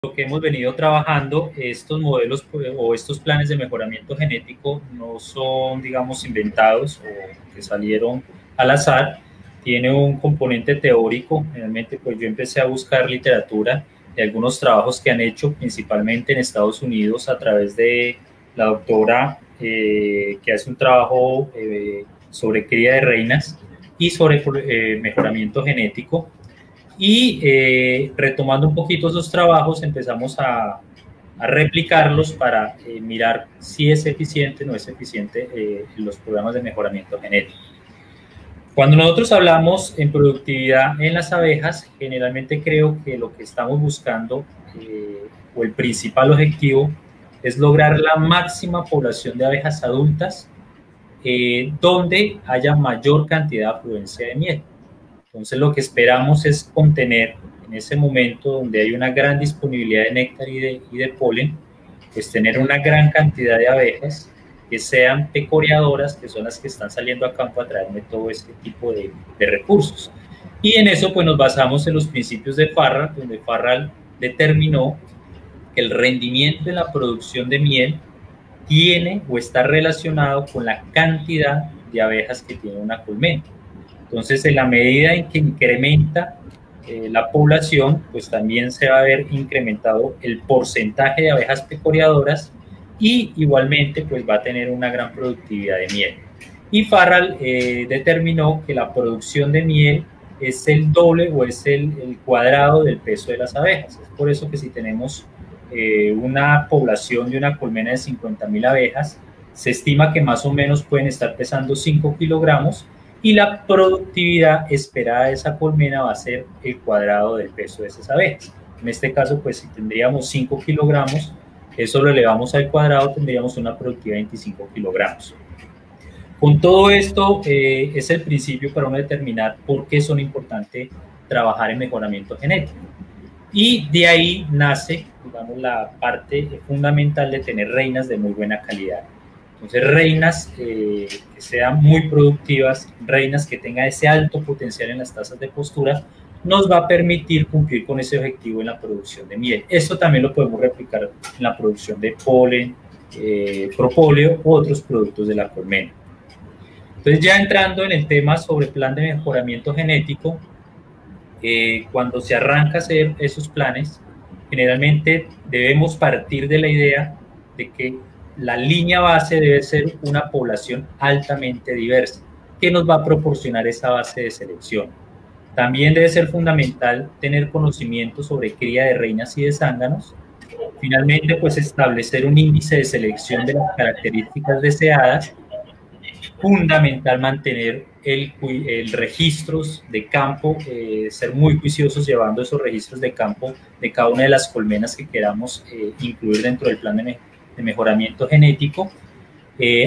lo que hemos venido trabajando, estos modelos o estos planes de mejoramiento genético no son, digamos, inventados o que salieron al azar, tiene un componente teórico. Realmente, pues yo empecé a buscar literatura de algunos trabajos que han hecho, principalmente en Estados Unidos, a través de la doctora que hace un trabajo sobre cría de reinas y sobre mejoramiento genético. Y retomando un poquito esos trabajos, empezamos a replicarlos para mirar si es eficiente o no es eficiente los programas de mejoramiento genético. Cuando nosotros hablamos en productividad en las abejas, generalmente creo que lo que estamos buscando o el principal objetivo es lograr la máxima población de abejas adultas donde haya mayor cantidad de afluencia de miel. Entonces lo que esperamos es contener en ese momento donde hay una gran disponibilidad de néctar y de polen, pues tener una gran cantidad de abejas que sean pecoreadoras, que son las que están saliendo a campo a traerme todo este tipo de recursos. Y en eso pues nos basamos en los principios de Farrell, donde Farrell determinó que el rendimiento en la producción de miel tiene o está relacionado con la cantidad de abejas que tiene una colmena. Entonces, en la medida en que incrementa la población, pues también se va a ver incrementado el porcentaje de abejas pecoreadoras y igualmente pues va a tener una gran productividad de miel. Y Farrell determinó que la producción de miel es el doble o es el cuadrado del peso de las abejas. Es por eso que si tenemos una población de una colmena de 50.000 abejas, se estima que más o menos pueden estar pesando 5 kilogramos y la productividad esperada de esa colmena va a ser el cuadrado del peso de esas abejas. En este caso, pues si tendríamos 5 kilogramos, eso lo elevamos al cuadrado, tendríamos una productividad de 25 kilogramos. Con todo esto es el principio para uno determinar por qué son importantes trabajar en mejoramiento genético. Y de ahí nace, digamos, la parte fundamental de tener reinas de muy buena calidad. Entonces, reinas que sean muy productivas, reinas que tengan ese alto potencial en las tasas de postura, nos va a permitir cumplir con ese objetivo en la producción de miel. Esto también lo podemos replicar en la producción de polen, propóleo u otros productos de la colmena. Entonces, ya entrando en el tema sobre plan de mejoramiento genético, cuando se arranca a hacer esos planes, generalmente debemos partir de la idea de que la línea base debe ser una población altamente diversa, que nos va a proporcionar esa base de selección. También debe ser fundamental tener conocimiento sobre cría de reinas y de zánganos. Finalmente, pues establecer un índice de selección de las características deseadas. Fundamental mantener el registros de campo, ser muy juiciosos llevando esos registros de campo de cada una de las colmenas que queramos incluir dentro del plan de mejoramiento genético,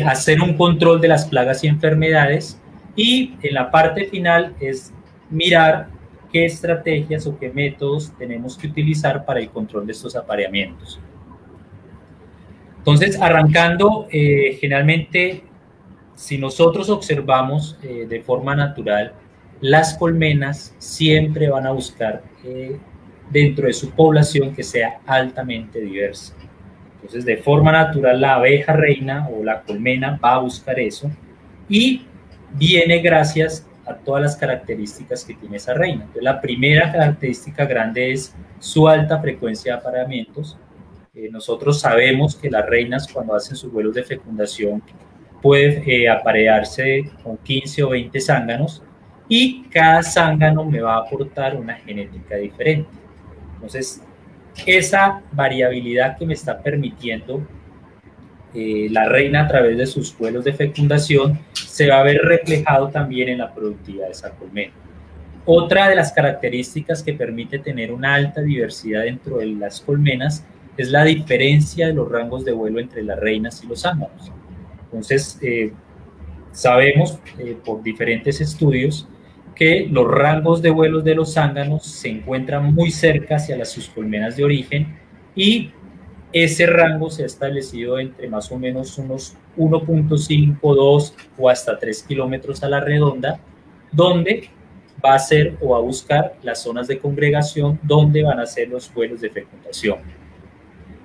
hacer un control de las plagas y enfermedades y en la parte final es mirar qué estrategias o qué métodos tenemos que utilizar para el control de estos apareamientos. Entonces, arrancando, generalmente, si nosotros observamos de forma natural, las colmenas siempre van a buscar dentro de su población que sea altamente diversa. Entonces, de forma natural, la abeja reina o la colmena va a buscar eso y viene gracias a todas las características que tiene esa reina. Entonces, la primera característica grande es su alta frecuencia de apareamientos. Nosotros sabemos que las reinas, cuando hacen sus vuelos de fecundación, puede aparearse con 15 o 20 zánganos y cada zángano me va a aportar una genética diferente. Entonces, esa variabilidad que me está permitiendo la reina a través de sus vuelos de fecundación se va a ver reflejado también en la productividad de esa colmena. Otra de las características que permite tener una alta diversidad dentro de las colmenas es la diferencia de los rangos de vuelo entre las reinas y los zánganos. Entonces, sabemos por diferentes estudios que los rangos de vuelos de los zánganos se encuentran muy cerca hacia sus colmenas de origen y ese rango se ha establecido entre más o menos unos 1.5, 2 o hasta 3 kilómetros a la redonda, donde va a ser o va a buscar las zonas de congregación donde van a ser los vuelos de fecundación.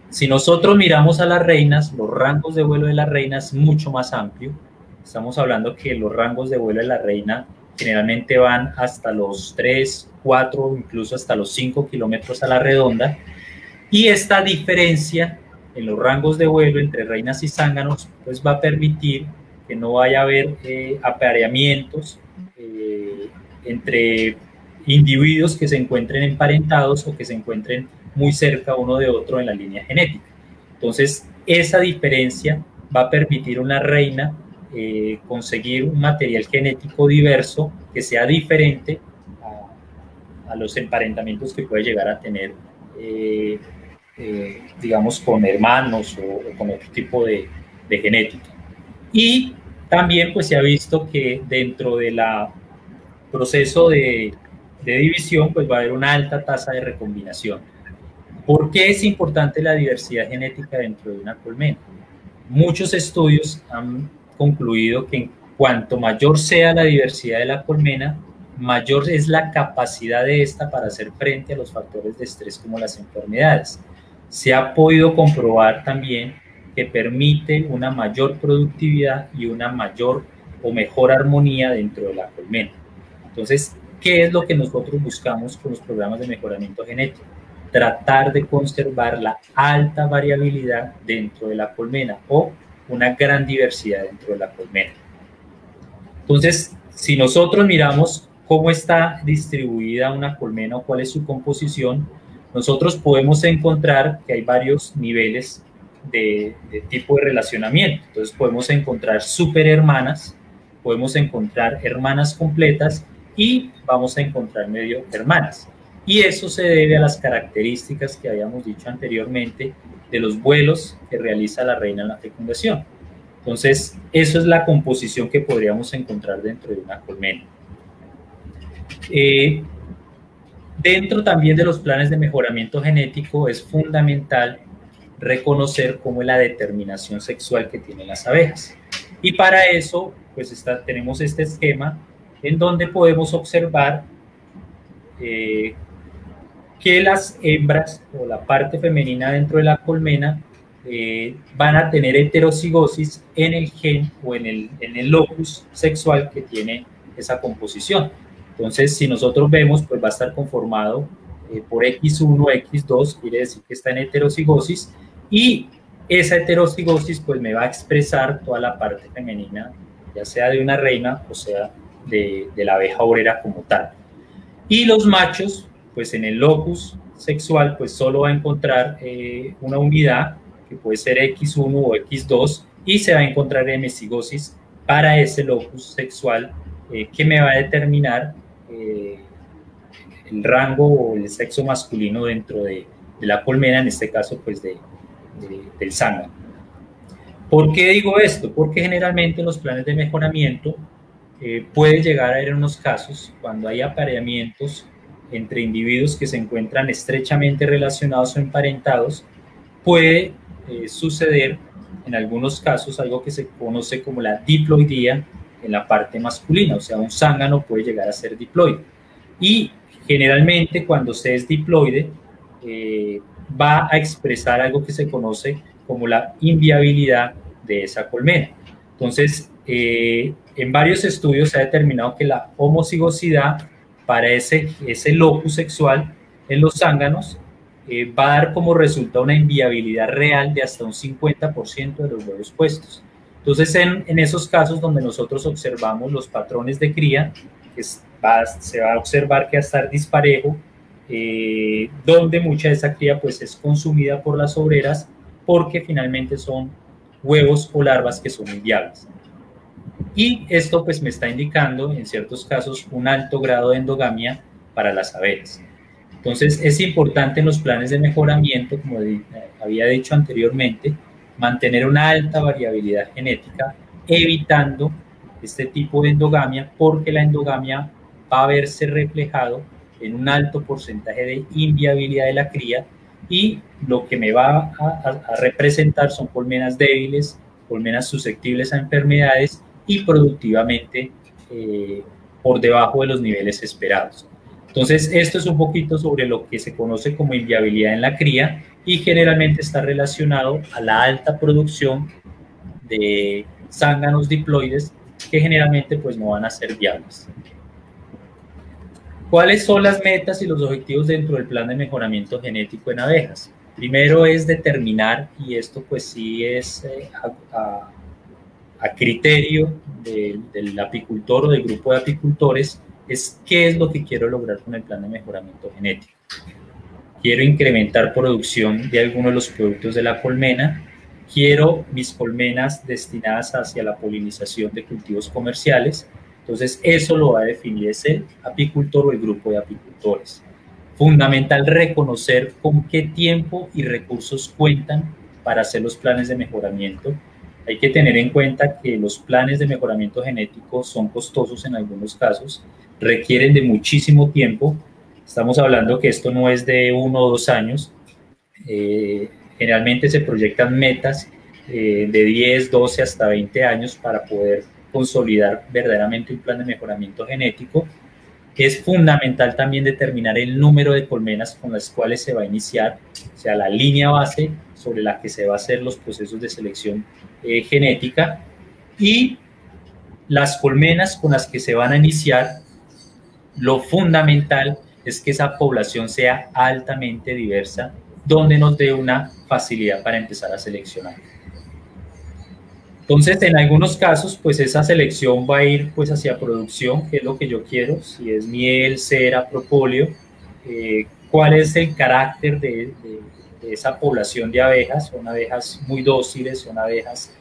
Si nosotros miramos a las reinas, los rangos de vuelo de la reina es mucho más amplio. Estamos hablando que los rangos de vuelo de la reina generalmente van hasta los 3, 4, incluso hasta los 5 kilómetros a la redonda. Y esta diferencia en los rangos de vuelo entre reinas y zánganos pues va a permitir que no vaya a haber apareamientos entre individuos que se encuentren emparentados o que se encuentren muy cerca uno de otro en la línea genética. Entonces, esa diferencia va a permitir a una reina conseguir un material genético diverso que sea diferente a los emparentamientos que puede llegar a tener, digamos, con hermanos o con otro tipo de genética. Y también pues se ha visto que dentro del proceso de división pues va a haber una alta tasa de recombinación. ¿Por qué es importante la diversidad genética dentro de una colmena? Muchos estudios han concluido que en cuanto mayor sea la diversidad de la colmena, mayor es la capacidad de esta para hacer frente a los factores de estrés como las enfermedades. Se ha podido comprobar también que permite una mayor productividad y una mayor o mejor armonía dentro de la colmena. Entonces, ¿qué es lo que nosotros buscamos con los programas de mejoramiento genético? Tratar de conservar la alta variabilidad dentro de la colmena o una gran diversidad dentro de la colmena. Entonces, si nosotros miramos cómo está distribuida una colmena o cuál es su composición, nosotros podemos encontrar que hay varios niveles de tipo de relacionamiento. Entonces podemos encontrar superhermanas, podemos encontrar hermanas completas y vamos a encontrar medio hermanas. Y eso se debe a las características que habíamos dicho anteriormente de los vuelos que realiza la reina en la fecundación. Entonces, eso es la composición que podríamos encontrar dentro de una colmena. Dentro también de los planes de mejoramiento genético es fundamental reconocer cómo es la determinación sexual que tienen las abejas. Y para eso, pues tenemos este esquema en donde podemos observar que las hembras o la parte femenina dentro de la colmena van a tener heterocigosis en el gen o en el locus sexual que tiene esa composición. Entonces, si nosotros vemos, pues va a estar conformado por X1, X2, quiere decir que está en heterocigosis, y esa heterocigosis pues me va a expresar toda la parte femenina, ya sea de una reina o sea de la abeja obrera como tal. Y los machos, pues en el locus sexual, pues solo va a encontrar una unidad, que puede ser X1 o X2, y se va a encontrar hemicigosis para ese locus sexual que me va a determinar el rango o el sexo masculino dentro de la colmena, en este caso pues del zángano. ¿Por qué digo esto? Porque generalmente en los planes de mejoramiento puede llegar a haber unos casos cuando hay apareamientos entre individuos que se encuentran estrechamente relacionados o emparentados, puede suceder en algunos casos algo que se conoce como la diploidía en la parte masculina, o sea, un zángano puede llegar a ser diploide. Y generalmente cuando se es diploide, va a expresar algo que se conoce como la inviabilidad de esa colmena. Entonces, en varios estudios se ha determinado que la homocigosidad para ese locus sexual en los zánganos va a dar como resultado una inviabilidad real de hasta un 50% de los huevos puestos. Entonces, en esos casos donde nosotros observamos los patrones de cría, que se va a observar que va a estar disparejo, donde mucha de esa cría pues es consumida por las obreras porque finalmente son huevos o larvas que son inviables. Y esto pues me está indicando en ciertos casos un alto grado de endogamia para las abejas. Entonces es importante en los planes de mejoramiento, como había dicho anteriormente, mantener una alta variabilidad genética, evitando este tipo de endogamia, porque la endogamia va a verse reflejado en un alto porcentaje de inviabilidad de la cría, y lo que me va a representar son colmenas débiles, colmenas susceptibles a enfermedades y productivamente por debajo de los niveles esperados. Entonces, esto es un poquito sobre lo que se conoce como inviabilidad en la cría y generalmente está relacionado a la alta producción de zánganos diploides que generalmente pues no van a ser viables. ¿Cuáles son las metas y los objetivos dentro del plan de mejoramiento genético en abejas? Primero es determinar, y esto pues sí es a criterio del apicultor o del grupo de apicultores, es qué es lo que quiero lograr con el plan de mejoramiento genético. Quiero incrementar producción de algunos de los productos de la colmena, quiero mis colmenas destinadas hacia la polinización de cultivos comerciales. Entonces eso lo va a definir ese apicultor o el grupo de apicultores. Fundamental reconocer con qué tiempo y recursos cuentan para hacer los planes de mejoramiento. Hay que tener en cuenta que los planes de mejoramiento genético son costosos en algunos casos, requieren de muchísimo tiempo. Estamos hablando que esto no es de 1 o 2 años. Generalmente se proyectan metas de 10, 12 hasta 20 años para poder consolidar verdaderamente un plan de mejoramiento genético. Es fundamental también determinar el número de colmenas con las cuales se va a iniciar, o sea, la línea base sobre la que se va a hacer los procesos de selección genética, y las colmenas con las que se van a iniciar. Lo fundamental es que esa población sea altamente diversa, donde nos dé una facilidad para empezar a seleccionar. Entonces, en algunos casos, pues esa selección va a ir pues hacia producción, que es lo que yo quiero, si es miel, cera, propóleo, cuál es el carácter de esa población de abejas. Son abejas muy dóciles, son abejas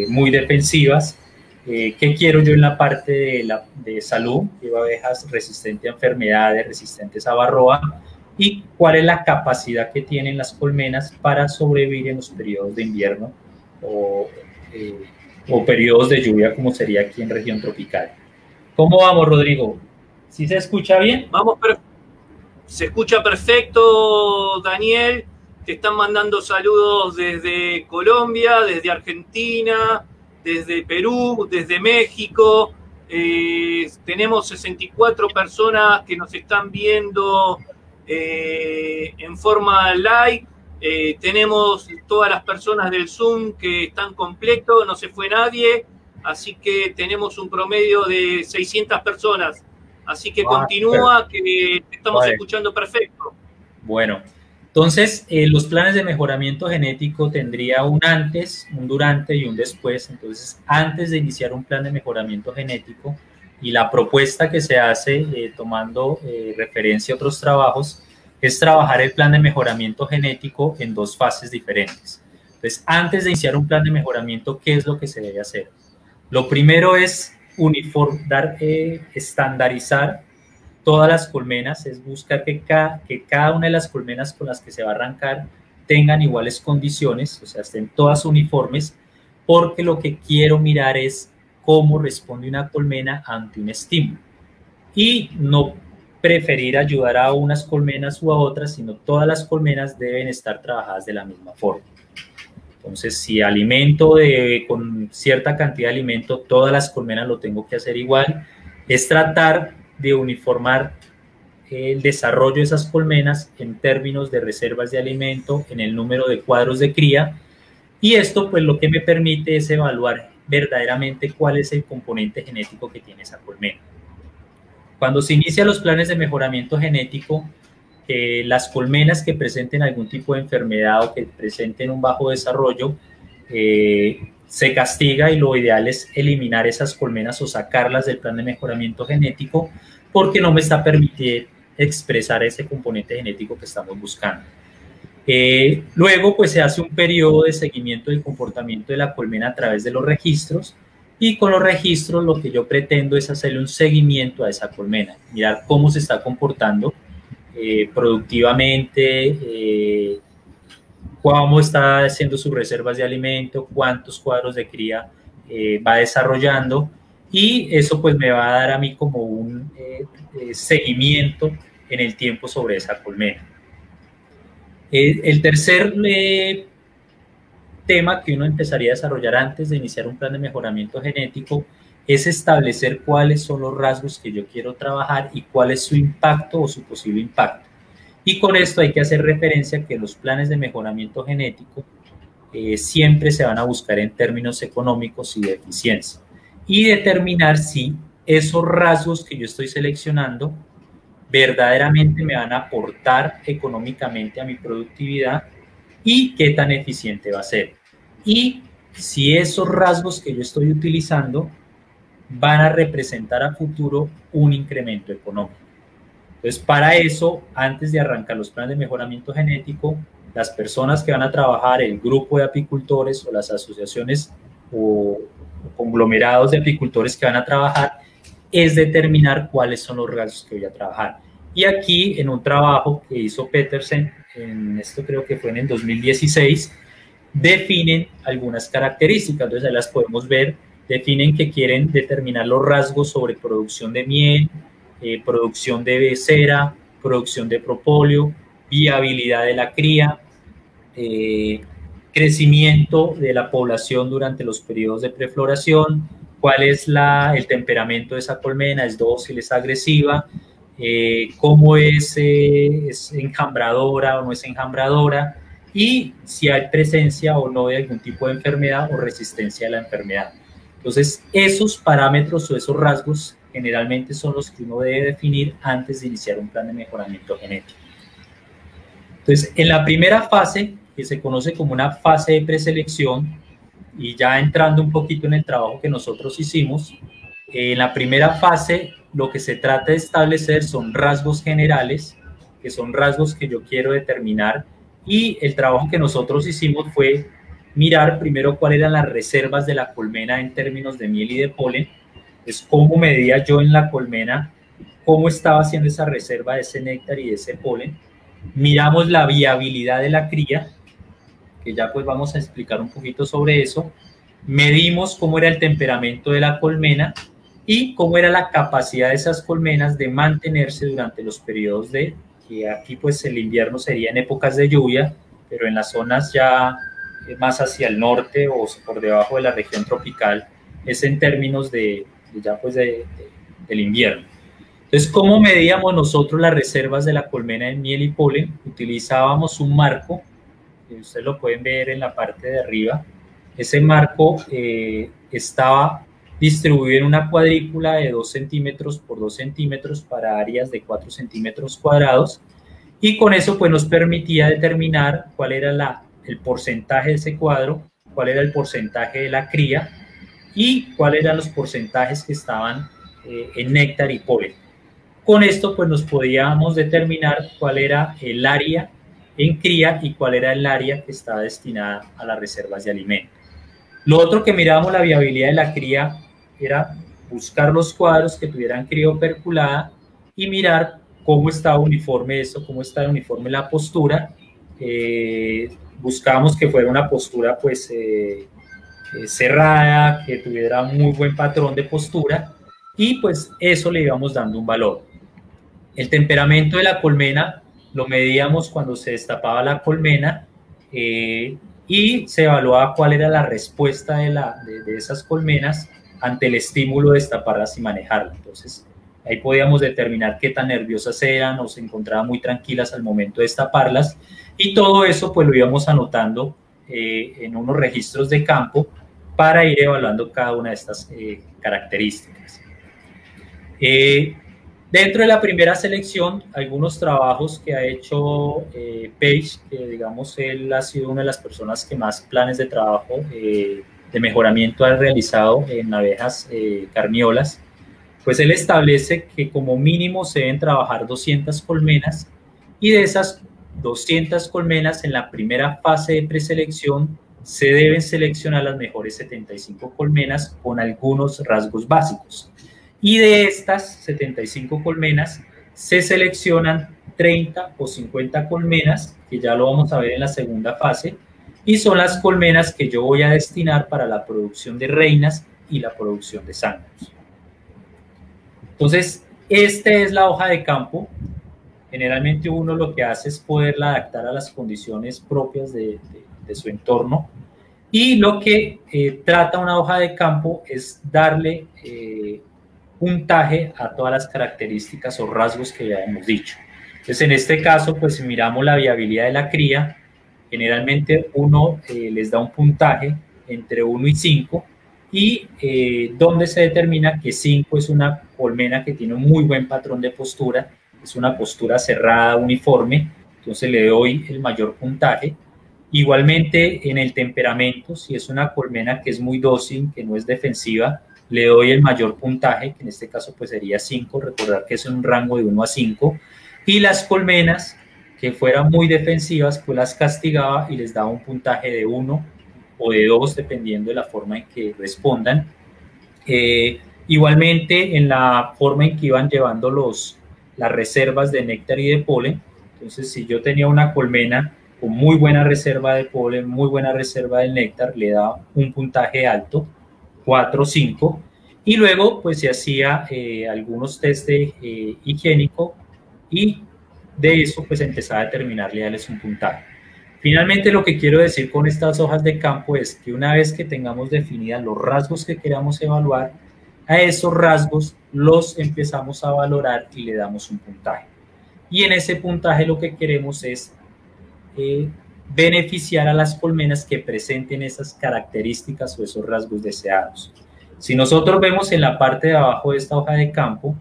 muy defensivas. ¿Qué quiero yo en la parte de salud? Quiero abejas resistentes a enfermedades, resistentes a varroa, y cuál es la capacidad que tienen las colmenas para sobrevivir en los periodos de invierno o periodos de lluvia, como sería aquí en región tropical. ¿Cómo vamos, Rodrigo? ¿Sí se escucha bien? Vamos, se escucha perfecto, Daniel. Te están mandando saludos desde Colombia, desde Argentina, desde Perú, desde México. Tenemos 64 personas que nos están viendo en forma live. Tenemos todas las personas del Zoom que están completos, no se fue nadie, así que tenemos un promedio de 600 personas. Así que continúa, que estamos escuchando perfecto. Bueno, entonces los planes de mejoramiento genético tendría un antes, un durante y un después. Entonces, antes de iniciar un plan de mejoramiento genético, y la propuesta que se hace tomando referencia a otros trabajos, es trabajar el plan de mejoramiento genético en 2 fases diferentes. Entonces, antes de iniciar un plan de mejoramiento, ¿qué es lo que se debe hacer? Lo primero es estandarizar todas las colmenas, es buscar que cada una de las colmenas con las que se va a arrancar tengan iguales condiciones, o sea, estén todas uniformes, porque lo que quiero mirar es cómo responde una colmena ante un estímulo. Y no preferir ayudar a unas colmenas u a otras, sino todas las colmenas deben estar trabajadas de la misma forma. Entonces, si alimento con cierta cantidad de alimento, todas las colmenas lo tengo que hacer igual. Es tratar de uniformar el desarrollo de esas colmenas en términos de reservas de alimento, en el número de cuadros de cría, y esto pues lo que me permite es evaluar verdaderamente cuál es el componente genético que tiene esa colmena. Cuando se inician los planes de mejoramiento genético, las colmenas que presenten algún tipo de enfermedad o que presenten un bajo desarrollo, se castiga, y lo ideal es eliminar esas colmenas o sacarlas del plan de mejoramiento genético, porque no me está permitiendo expresar ese componente genético que estamos buscando. Luego, pues se hace un periodo de seguimiento del comportamiento de la colmena a través de los registros, y con los registros lo que yo pretendo es hacerle un seguimiento a esa colmena, mirar cómo se está comportando productivamente, cómo está haciendo sus reservas de alimento, cuántos cuadros de cría va desarrollando, y eso pues me va a dar a mí como un seguimiento en el tiempo sobre esa colmena. El tercer tema que uno empezaría a desarrollar antes de iniciar un plan de mejoramiento genético es establecer cuáles son los rasgos que yo quiero trabajar y cuál es su impacto o su posible impacto. Y con esto hay que hacer referencia a que los planes de mejoramiento genético siempre se van a buscar en términos económicos y de eficiencia, y determinar si esos rasgos que yo estoy seleccionando verdaderamente me van a aportar económicamente a mi productividad y qué tan eficiente va a ser. Y si esos rasgos que yo estoy utilizando van a representar a futuro un incremento económico. Entonces, para eso, antes de arrancar los planes de mejoramiento genético, las personas que van a trabajar, el grupo de apicultores o las asociaciones o conglomerados de apicultores que van a trabajar, es determinar cuáles son los rasgos que voy a trabajar. Y aquí, en un trabajo que hizo Petersen, en esto creo que fue en el 2016, definen algunas características, entonces ahí las podemos ver, definen que quieren determinar los rasgos sobre producción de miel, producción de cera, producción de propóleo, viabilidad de la cría, crecimiento de la población durante los periodos de prefloración, cuál es el temperamento de esa colmena, es dócil, es agresiva, cómo es enjambradora o no es enjambradora, y si hay presencia o no de algún tipo de enfermedad o resistencia a la enfermedad. Entonces, esos parámetros o esos rasgos generalmente son los que uno debe definir antes de iniciar un plan de mejoramiento genético. Entonces, en la primera fase, que se conoce como una fase de preselección, y ya entrando un poquito en el trabajo que nosotros hicimos, en la primera fase lo que se trata de establecer son rasgos generales, que son rasgos que yo quiero determinar, y el trabajo que nosotros hicimos fue mirar primero cuáles eran las reservas de la colmena en términos de miel y de polen, es cómo medía yo en la colmena, cómo estaba haciendo esa reserva de ese néctar y de ese polen. Miramos la viabilidad de la cría, que ya pues vamos a explicar un poquito sobre eso. Medimos cómo era el temperamento de la colmena y cómo era la capacidad de esas colmenas de mantenerse durante los periodos de, que aquí pues el invierno sería en épocas de lluvia, pero en las zonas ya más hacia el norte o por debajo de la región tropical, es en términos de ya pues del invierno. Entonces, ¿cómo medíamos nosotros las reservas de la colmena de miel y polen? Utilizábamos un marco, que ustedes lo pueden ver en la parte de arriba. Ese marco estaba distribuido en una cuadrícula de 2 centímetros por 2 centímetros para áreas de 4 centímetros cuadrados, y con eso pues nos permitía determinar cuál era el porcentaje de ese cuadro, cuál era el porcentaje de la cría y cuáles eran los porcentajes que estaban en néctar y polen. Con esto pues nos podíamos determinar cuál era el área en cría y cuál era el área que estaba destinada a las reservas de alimento. Lo otro que mirábamos la viabilidad de la cría era buscar los cuadros que tuvieran cría operculada y mirar cómo estaba uniforme eso, cómo estaba uniforme la postura. Buscábamos que fuera una postura pues cerrada, que tuviera muy buen patrón de postura, y pues eso le íbamos dando un valor. El temperamento de la colmena lo medíamos cuando se destapaba la colmena y se evaluaba cuál era la respuesta de esas colmenas ante el estímulo de destaparlas y manejarlas. Entonces, ahí podíamos determinar qué tan nerviosas eran o se encontraban muy tranquilas al momento de destaparlas, y todo eso pues lo íbamos anotando en unos registros de campo para ir evaluando cada una de estas características. Dentro de la primera selección, algunos trabajos que ha hecho Page, que digamos él ha sido una de las personas que más planes de trabajo de mejoramiento ha realizado en abejas carniolas, pues él establece que como mínimo se deben trabajar 200 colmenas, y de esas 200 colmenas en la primera fase de preselección se deben seleccionar las mejores 75 colmenas con algunos rasgos básicos. Y de estas 75 colmenas se seleccionan 30 o 50 colmenas, que ya lo vamos a ver en la segunda fase, y son las colmenas que yo voy a destinar para la producción de reinas y la producción de zánganos. Entonces, esta es la hoja de campo. Generalmente uno lo que hace es poderla adaptar a las condiciones propias de su entorno. Y lo que trata una hoja de campo es darle puntaje a todas las características o rasgos que ya hemos dicho. Entonces, en este caso, pues si miramos la viabilidad de la cría, generalmente uno les da un puntaje entre 1 y 5, y donde se determina que 5 es una colmena que tiene un muy buen patrón de postura, es una postura cerrada, uniforme, entonces le doy el mayor puntaje. Igualmente en el temperamento, si es una colmena que es muy dócil, que no es defensiva, le doy el mayor puntaje, que en este caso pues sería 5, recordar que es un rango de 1 a 5, y las colmenas que fueran muy defensivas, pues las castigaba y les daba un puntaje de 1 o de 2, dependiendo de la forma en que respondan. Igualmente en la forma en que iban llevando las reservas de néctar y de polen. Entonces, si yo tenía una colmena con muy buena reserva de polen, muy buena reserva de néctar, le da un puntaje alto, 4 o 5, y luego pues se hacía algunos test de higiénico, y de eso pues empezaba a determinarle, darles un puntaje. Finalmente, lo que quiero decir con estas hojas de campo es que una vez que tengamos definidos los rasgos que queramos evaluar, a esos rasgos los empezamos a valorar y le damos un puntaje. Y en ese puntaje lo que queremos es beneficiar a las colmenas que presenten esas características o esos rasgos deseados. Si nosotros vemos en la parte de abajo de esta hoja de campo,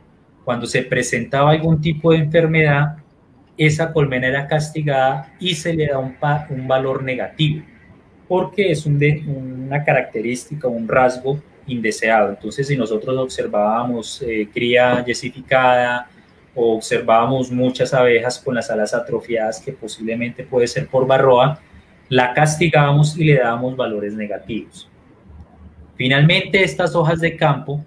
cuando se presentaba algún tipo de enfermedad, esa colmena era castigada y se le da un valor negativo, porque es una característica, un rasgo indeseado. Entonces, si nosotros observábamos cría yesificada, o observábamos muchas abejas con las alas atrofiadas, que posiblemente puede ser por varroa, la castigábamos y le dábamos valores negativos. Finalmente, estas hojas de campo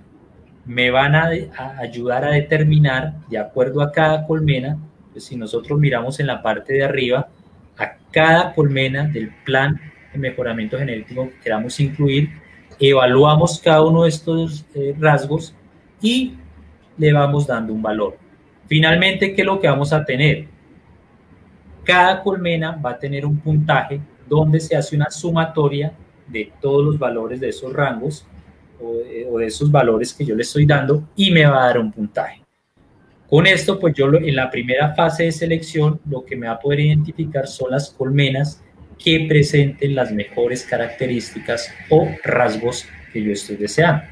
me van a ayudar a determinar, de acuerdo a cada colmena, pues si nosotros miramos en la parte de arriba, a cada colmena del plan de mejoramiento genético que queramos incluir, evaluamos cada uno de estos rasgos y le vamos dando un valor. Finalmente, ¿qué es lo que vamos a tener? Cada colmena va a tener un puntaje donde se hace una sumatoria de todos los valores de esos rangos o de esos valores que yo le estoy dando, y me va a dar un puntaje. Con esto, pues yo en la primera fase de selección, lo que me va a poder identificar son las colmenas que presenten las mejores características o rasgos que yo estoy deseando.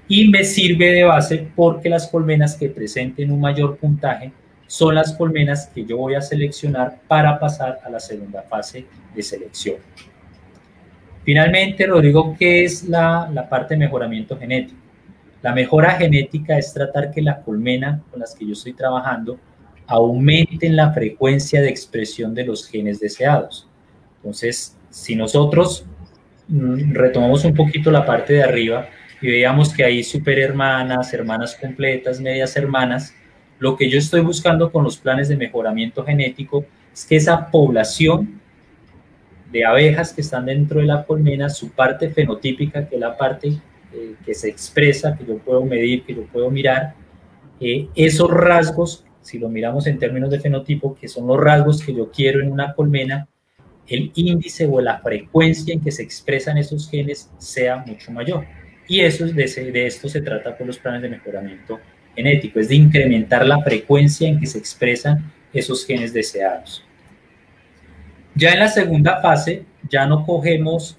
Y me sirve de base porque las colmenas que presenten un mayor puntaje son las colmenas que yo voy a seleccionar para pasar a la segunda fase de selección. Finalmente, Rodrigo, ¿qué es la parte de mejoramiento genético? La mejora genética es tratar que la colmena con las que yo estoy trabajando aumenten la frecuencia de expresión de los genes deseados. Entonces, si nosotros retomamos un poquito la parte de arriba y veamos que hay superhermanas, hermanas completas, medias hermanas, lo que yo estoy buscando con los planes de mejoramiento genético es que esa población de abejas que están dentro de la colmena, su parte fenotípica, que es la parte que se expresa, que yo puedo medir, que yo puedo mirar, esos rasgos, si lo miramos en términos de fenotipo, que son los rasgos que yo quiero en una colmena, el índice o la frecuencia en que se expresan esos genes sea mucho mayor. Y eso de esto se trata con los planes de mejoramiento genético, es de incrementar la frecuencia en que se expresan esos genes deseados. Ya en la segunda fase, ya no cogemos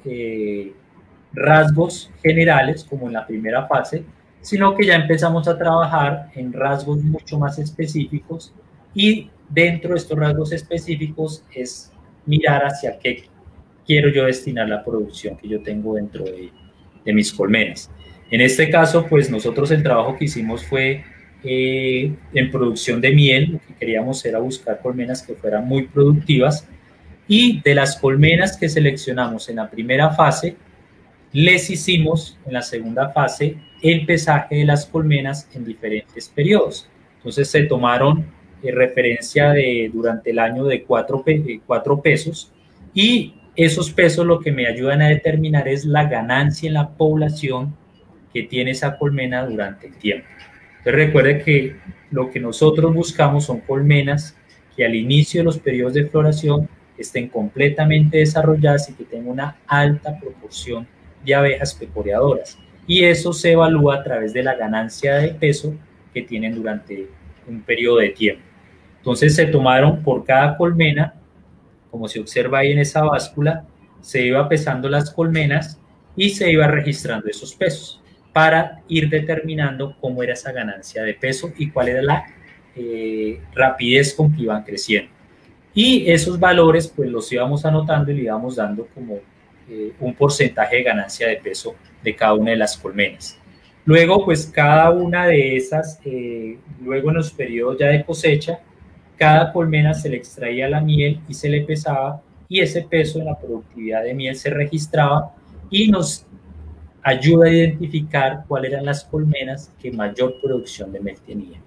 rasgos generales como en la primera fase, sino que ya empezamos a trabajar en rasgos mucho más específicos, y dentro de estos rasgos específicos es mirar hacia qué quiero yo destinar la producción que yo tengo dentro de mis colmenas. En este caso, pues nosotros el trabajo que hicimos fue en producción de miel. Lo que queríamos era buscar colmenas que fueran muy productivas, y de las colmenas que seleccionamos en la primera fase, les hicimos en la segunda fase el pesaje de las colmenas en diferentes periodos. Entonces se tomaron referencia durante el año de 4 pesos, y esos pesos lo que me ayudan a determinar es la ganancia en la población que tiene esa colmena durante el tiempo. Entonces recuerde que lo que nosotros buscamos son colmenas que al inicio de los periodos de floración estén completamente desarrolladas y que tengan una alta proporción proporción de abejas pecoreadoras. Y eso se evalúa a través de la ganancia de peso que tienen durante un periodo de tiempo. Entonces se tomaron por cada colmena, como se observa ahí en esa báscula, se iba pesando las colmenas y se iba registrando esos pesos para ir determinando cómo era esa ganancia de peso y cuál era la rapidez con que iban creciendo. Y esos valores pues los íbamos anotando y le íbamos dando como un porcentaje de ganancia de peso de cada una de las colmenas. Luego pues cada una de esas, luego en los periodos ya de cosecha, cada colmena se le extraía la miel y se le pesaba, y ese peso en la productividad de miel se registraba y nos ayuda a identificar cuáles eran las colmenas que mayor producción de miel tenían.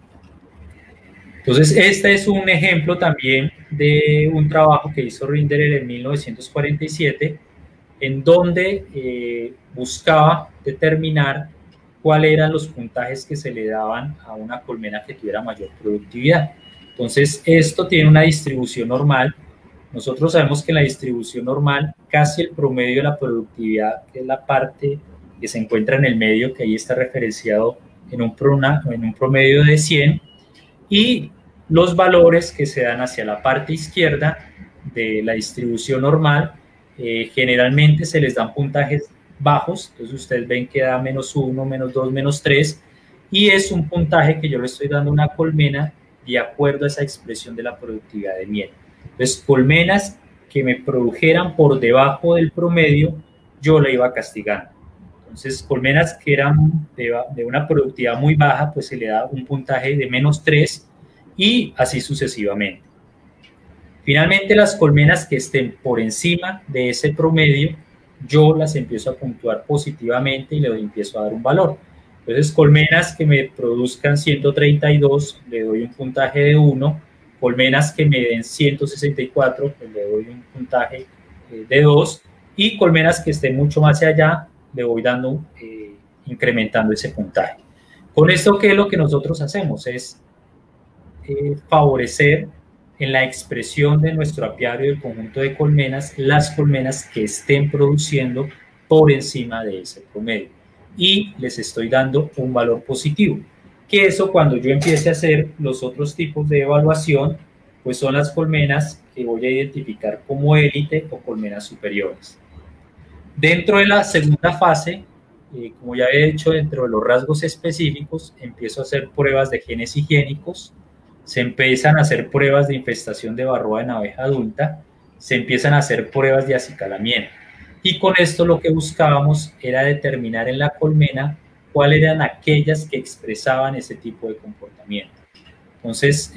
Entonces, este es un ejemplo también de un trabajo que hizo Rinderer en 1947, en donde buscaba determinar cuáles eran los puntajes que se le daban a una colmena que tuviera mayor productividad. Entonces, esto tiene una distribución normal. Nosotros sabemos que en la distribución normal, casi el promedio de la productividad, que es la parte que se encuentra en el medio, que ahí está referenciado en un promedio de 100, y los valores que se dan hacia la parte izquierda de la distribución normal, generalmente se les dan puntajes bajos. Entonces ustedes ven que da -1, -2, -3, y es un puntaje que yo le estoy dando a una colmena de acuerdo a esa expresión de la productividad de miel. Entonces, colmenas que me produjeran por debajo del promedio, yo la iba castigando. Entonces, colmenas que eran de una productividad muy baja, pues se le da un puntaje de -3 y así sucesivamente. Finalmente, las colmenas que estén por encima de ese promedio, yo las empiezo a puntuar positivamente y le empiezo a dar un valor. Entonces, colmenas que me produzcan 132, le doy un puntaje de 1. Colmenas que me den 164, pues le doy un puntaje de 2. Y colmenas que estén mucho más allá, le voy dando, incrementando ese puntaje. Con esto, ¿qué es lo que nosotros hacemos? Es favorecer en la expresión de nuestro apiario del conjunto de colmenas, las colmenas que estén produciendo por encima de ese promedio. Y les estoy dando un valor positivo, que eso cuando yo empiece a hacer los otros tipos de evaluación, pues son las colmenas que voy a identificar como élite o colmenas superiores. Dentro de la segunda fase, como ya he dicho, dentro de los rasgos específicos, empiezo a hacer pruebas de genes higiénicos, se empiezan a hacer pruebas de infestación de varroa en abeja adulta, se empiezan a hacer pruebas de acicalamiento. Y con esto lo que buscábamos era determinar en la colmena cuáles eran aquellas que expresaban ese tipo de comportamiento. Entonces,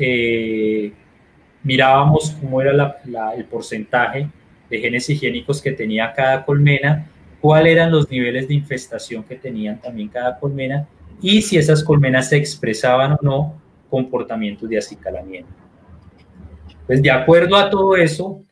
mirábamos cómo era el porcentaje de genes higiénicos que tenía cada colmena, cuáles eran los niveles de infestación que tenían también cada colmena, y si esas colmenas se expresaban o no comportamientos de acicalamiento. Pues de acuerdo a todo eso,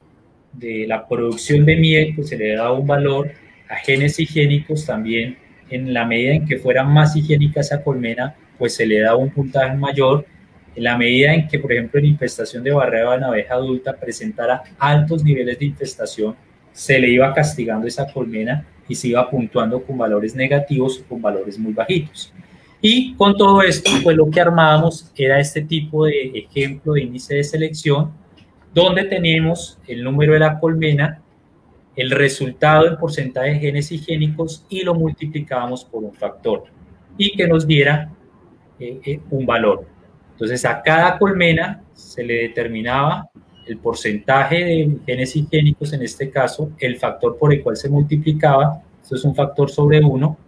de la producción de miel, pues se le da un valor a genes higiénicos también. En la medida en que fuera más higiénica esa colmena, pues se le da un puntaje mayor. En la medida en que, por ejemplo, en infestación de varroa en abeja adulta presentara altos niveles de infestación, se le iba castigando esa colmena y se iba puntuando con valores negativos o con valores muy bajitos. Y con todo esto, pues lo que armábamos era este tipo de ejemplo de índice de selección, donde tenemos el número de la colmena, el resultado en porcentaje de genes higiénicos y lo multiplicábamos por un factor y que nos diera un valor. Entonces a cada colmena se le determinaba el porcentaje de genes higiénicos, en este caso el factor por el cual se multiplicaba, esto es un factor sobre 1,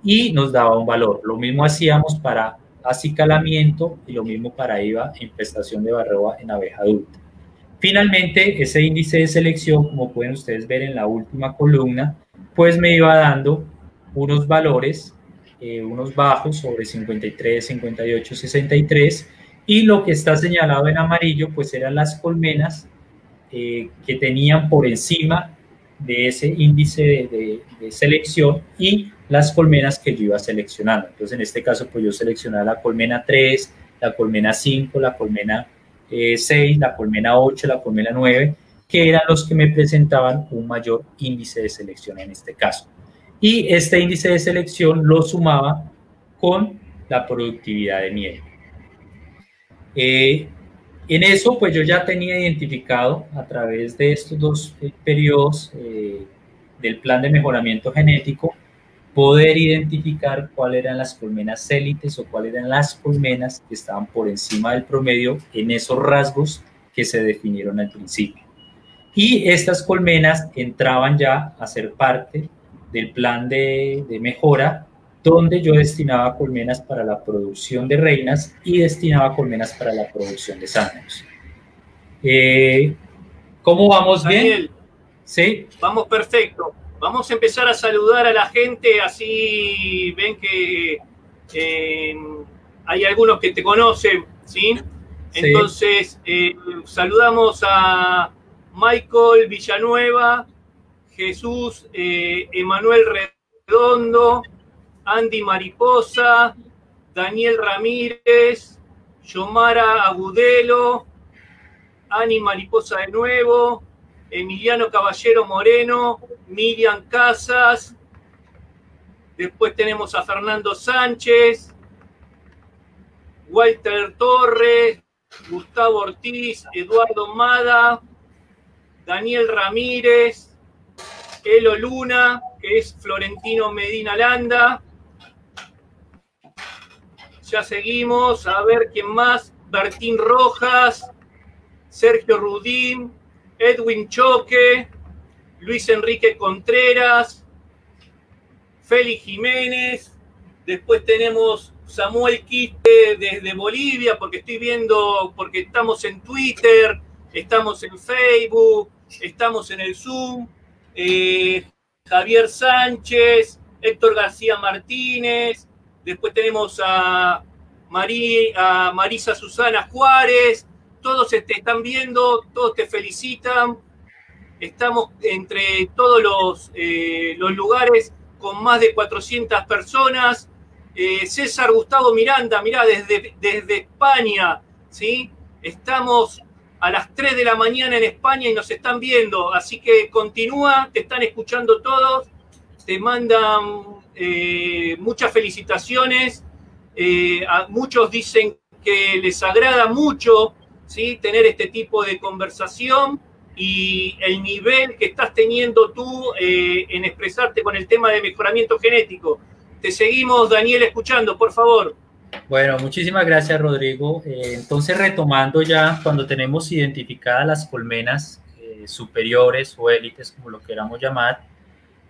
y nos daba un valor. Lo mismo hacíamos para acicalamiento y lo mismo para infestación de varroa en abeja adulta. Finalmente, ese índice de selección, como pueden ustedes ver en la última columna, pues me iba dando unos valores, unos bajos sobre 53, 58, 63, y lo que está señalado en amarillo, pues eran las colmenas que tenían por encima de ese índice de selección y las colmenas que yo iba seleccionando. Entonces, en este caso, pues yo seleccionaba la colmena 3, la colmena 5, la colmena 6, la colmena 8, la colmena 9, que eran los que me presentaban un mayor índice de selección en este caso. Y este índice de selección lo sumaba con la productividad de miel. En eso, pues yo ya tenía identificado a través de estos dos periodos del plan de mejoramiento genético, poder identificar cuáles eran las colmenas élites o cuáles eran las colmenas que estaban por encima del promedio en esos rasgos que se definieron al principio. Y estas colmenas entraban ya a ser parte del plan de mejora, donde yo destinaba colmenas para la producción de reinas y destinaba colmenas para la producción de zánganos. ¿Cómo vamos? Daniel, ¿bien? Sí. Vamos perfecto. Vamos a empezar a saludar a la gente, así ven que hay algunos que te conocen, ¿sí? Entonces, saludamos a Michael Villanueva, Jesús Emanuel Redondo, Andy Mariposa, Daniel Ramírez, Yomara Agudelo, Ani Mariposa de nuevo, Emiliano Caballero Moreno, Miriam Casas, después tenemos a Fernando Sánchez, Walter Torres, Gustavo Ortiz, Eduardo Mada, Daniel Ramírez, Elo Luna, que es Florentino Medina Landa. Ya seguimos, a ver quién más, Bertín Rojas, Sergio Rudín, Edwin Choque, Luis Enrique Contreras, Félix Jiménez, después tenemos Samuel Quiste desde Bolivia, porque estoy viendo, porque estamos en Twitter, estamos en Facebook, estamos en el Zoom, Javier Sánchez, Héctor García Martínez, después tenemos a Marisa Susana Juárez, todos te están viendo, todos te felicitan, estamos entre todos los lugares con más de 400 personas. César Gustavo Miranda, mirá, desde España, ¿sí? Estamos a las 3 de la mañana en España y nos están viendo, así que continúa, te están escuchando todos, te mandan muchas felicitaciones, muchos dicen que les agrada mucho, ¿sí?, tener este tipo de conversación y el nivel que estás teniendo tú en expresarte con el tema de mejoramiento genético. Te seguimos, Daniel, escuchando, por favor. Bueno, muchísimas gracias, Rodrigo. Entonces, retomando ya, cuando tenemos identificadas las colmenas superiores o élites, como lo queramos llamar,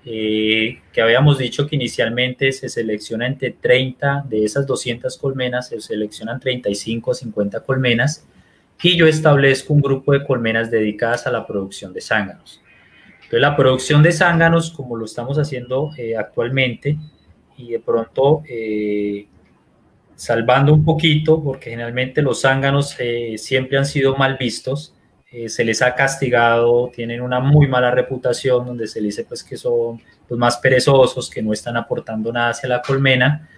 que habíamos dicho que inicialmente se selecciona entre 30 de esas 200 colmenas, se seleccionan 35 a 50 colmenas, y yo establezco un grupo de colmenas dedicadas a la producción de zánganos. Entonces, la producción de zánganos, como lo estamos haciendo actualmente, y de pronto salvando un poquito, porque generalmente los zánganos siempre han sido mal vistos, se les ha castigado, tienen una muy mala reputación, donde se dice pues que son los más perezosos, que no están aportando nada hacia la colmena,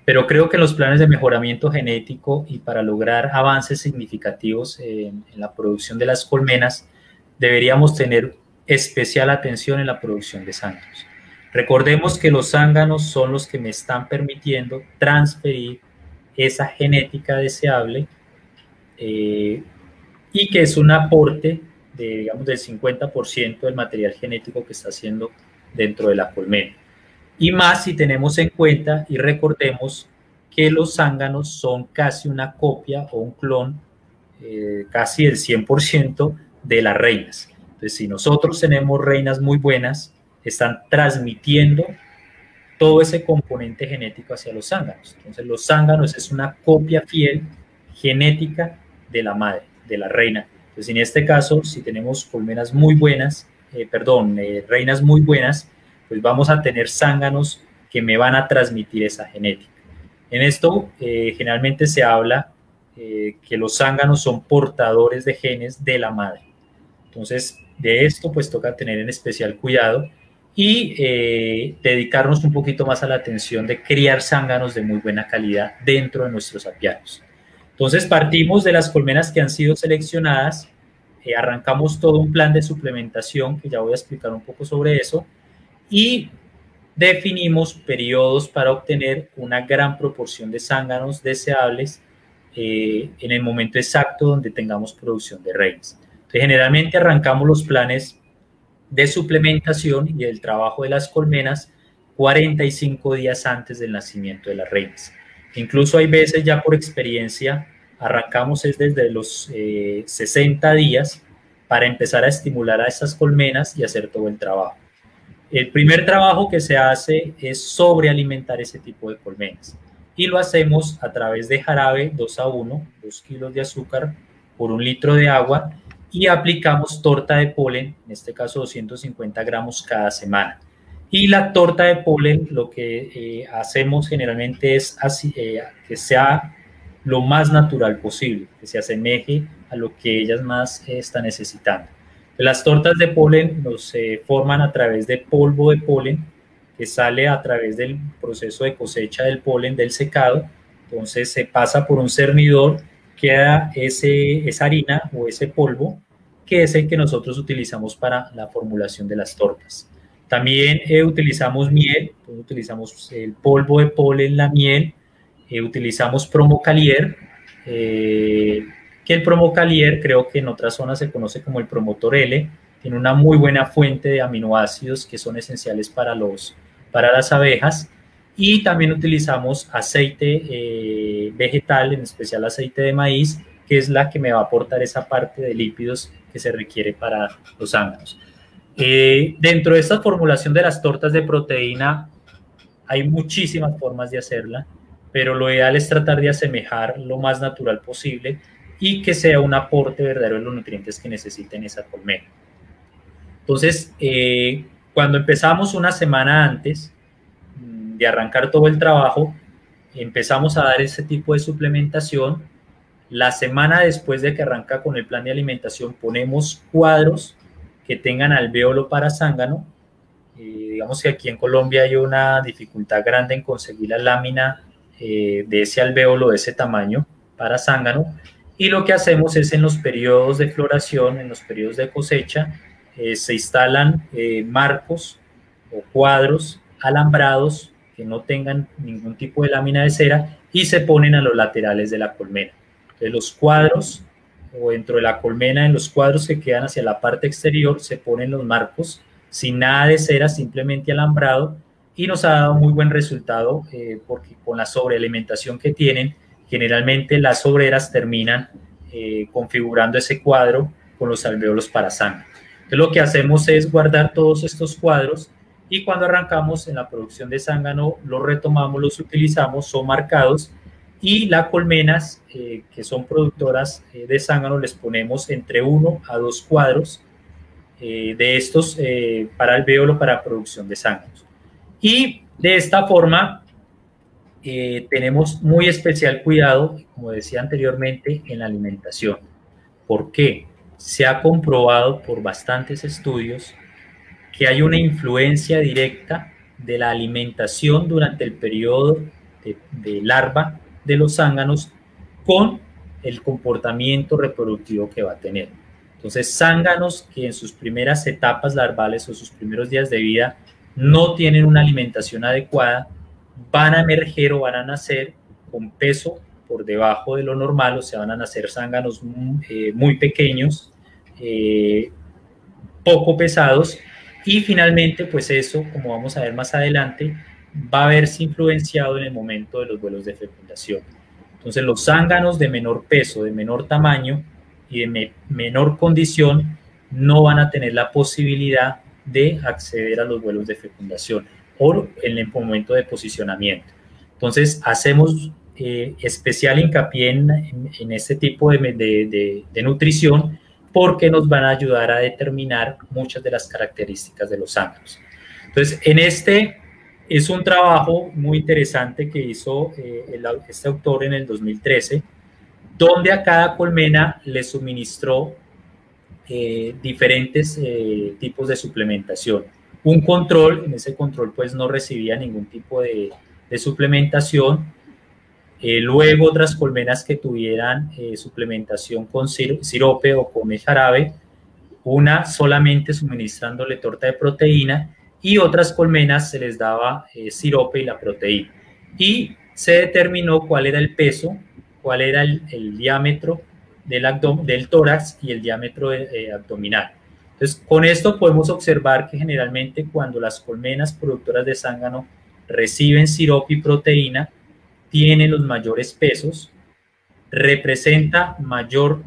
pero creo que los planes de mejoramiento genético y para lograr avances significativos en la producción de las colmenas, deberíamos tener especial atención en la producción de zánganos. Recordemos que los zánganos son los que me están permitiendo transferir esa genética deseable y que es un aporte de, digamos, del 50% del material genético que está haciendo dentro de la colmena. Y más si tenemos en cuenta y recordemos que los zánganos son casi una copia o un clon casi del 100% de las reinas. Entonces, si nosotros tenemos reinas muy buenas, están transmitiendo todo ese componente genético hacia los zánganos. Entonces, los zánganos es una copia fiel genética de la madre, de la reina. Entonces, en este caso, si tenemos colmenas muy buenas, reinas muy buenas, pues vamos a tener zánganos que me van a transmitir esa genética. En esto, generalmente se habla que los zánganos son portadores de genes de la madre. Entonces, de esto, pues toca tener en especial cuidado y dedicarnos un poquito más a la atención de criar zánganos de muy buena calidad dentro de nuestros apiarios. Entonces, partimos de las colmenas que han sido seleccionadas arrancamos todo un plan de suplementación, que ya voy a explicar un poco sobre eso, y definimos periodos para obtener una gran proporción de zánganos deseables en el momento exacto donde tengamos producción de reinas. Entonces, generalmente arrancamos los planes de suplementación y el trabajo de las colmenas 45 días antes del nacimiento de las reinas. Incluso hay veces, ya por experiencia, arrancamos desde los 60 días para empezar a estimular a estas colmenas y hacer todo el trabajo. El primer trabajo que se hace es sobrealimentar ese tipo de colmenas, y lo hacemos a través de jarabe 2:1, 2 kilos de azúcar por 1 litro de agua, y aplicamos torta de polen, en este caso 250 gramos cada semana. Y la torta de polen, lo que hacemos generalmente es que sea lo más natural posible, que se asemeje a lo que ellas más están necesitando. Las tortas de polen se forman a través de polvo de polen, que sale a través del proceso de cosecha del polen, del secado. Entonces se pasa por un cernidor, queda esa harina o ese polvo, que es el que nosotros utilizamos para la formulación de las tortas. También utilizamos miel, utilizamos el polvo de polen, la miel, utilizamos Promocalier, que el Promocalier creo que en otras zonas se conoce como el Promotor L, tiene una muy buena fuente de aminoácidos que son esenciales para las abejas, y también utilizamos aceite vegetal, en especial aceite de maíz, que es la que me va a aportar esa parte de lípidos que se requiere para los zánganos. Dentro de esta formulación de las tortas de proteína hay muchísimas formas de hacerla, pero lo ideal es tratar de asemejar lo más natural posible y que sea un aporte verdadero de los nutrientes que necesiten esa colmena. Entonces, cuando empezamos una semana antes de arrancar todo el trabajo, empezamos a dar ese tipo de suplementación. La semana después de que arranca con el plan de alimentación, ponemos cuadros que tengan alvéolo para zángano. Digamos que aquí en Colombia hay una dificultad grande en conseguir la lámina de ese alvéolo de ese tamaño para zángano, y lo que hacemos es, en los periodos de floración, en los periodos de cosecha, se instalan marcos o cuadros alambrados que no tengan ningún tipo de lámina de cera, y se ponen a los laterales de la colmena. Entonces, los cuadros, o dentro de la colmena, en los cuadros que quedan hacia la parte exterior, se ponen los marcos sin nada de cera, simplemente alambrado, y nos ha dado muy buen resultado, porque con la sobrealimentación que tienen, generalmente las obreras terminan configurando ese cuadro con los alvéolos para zángano. Entonces, lo que hacemos es guardar todos estos cuadros, y cuando arrancamos en la producción de zángano, los retomamos, los utilizamos, son marcados, y las colmenas que son productoras de zángano, les ponemos entre 1 a 2 cuadros de estos para alvéolo, para producción de zánganos. Y de esta forma tenemos muy especial cuidado, como decía anteriormente, en la alimentación. ¿Por qué? Se ha comprobado por bastantes estudios que hay una influencia directa de la alimentación durante el periodo de larva de los zánganos con el comportamiento reproductivo que va a tener. Entonces, zánganos que en sus primeras etapas larvales o sus primeros días de vida no tienen una alimentación adecuada, van a emerger o van a nacer con peso por debajo de lo normal, o sea, van a nacer zánganos muy pequeños, poco pesados, y finalmente, pues eso, como vamos a ver más adelante, va a verse influenciado en el momento de los vuelos de fecundación. Entonces, los zánganos de menor peso, de menor tamaño y de menor condición no van a tener la posibilidad de acceder a los vuelos de fecundación o en el momento de posicionamiento. Entonces, hacemos especial hincapié en este tipo de nutrición, porque nos van a ayudar a determinar muchas de las características de los zánganos. Entonces, este es un trabajo muy interesante que hizo este autor en el 2013, donde a cada colmena le suministró diferentes tipos de suplementación. Un control, en ese control pues no recibía ningún tipo de suplementación, Luego otras colmenas que tuvieran suplementación con sirope o con el jarabe, una solamente suministrándole torta de proteína, y otras colmenas se les daba sirope y la proteína. Y se determinó cuál era el peso, cuál era el diámetro del tórax y el diámetro abdominal. Entonces, con esto podemos observar que generalmente cuando las colmenas productoras de zángano reciben sirope y proteína, tienen los mayores pesos, representa mayor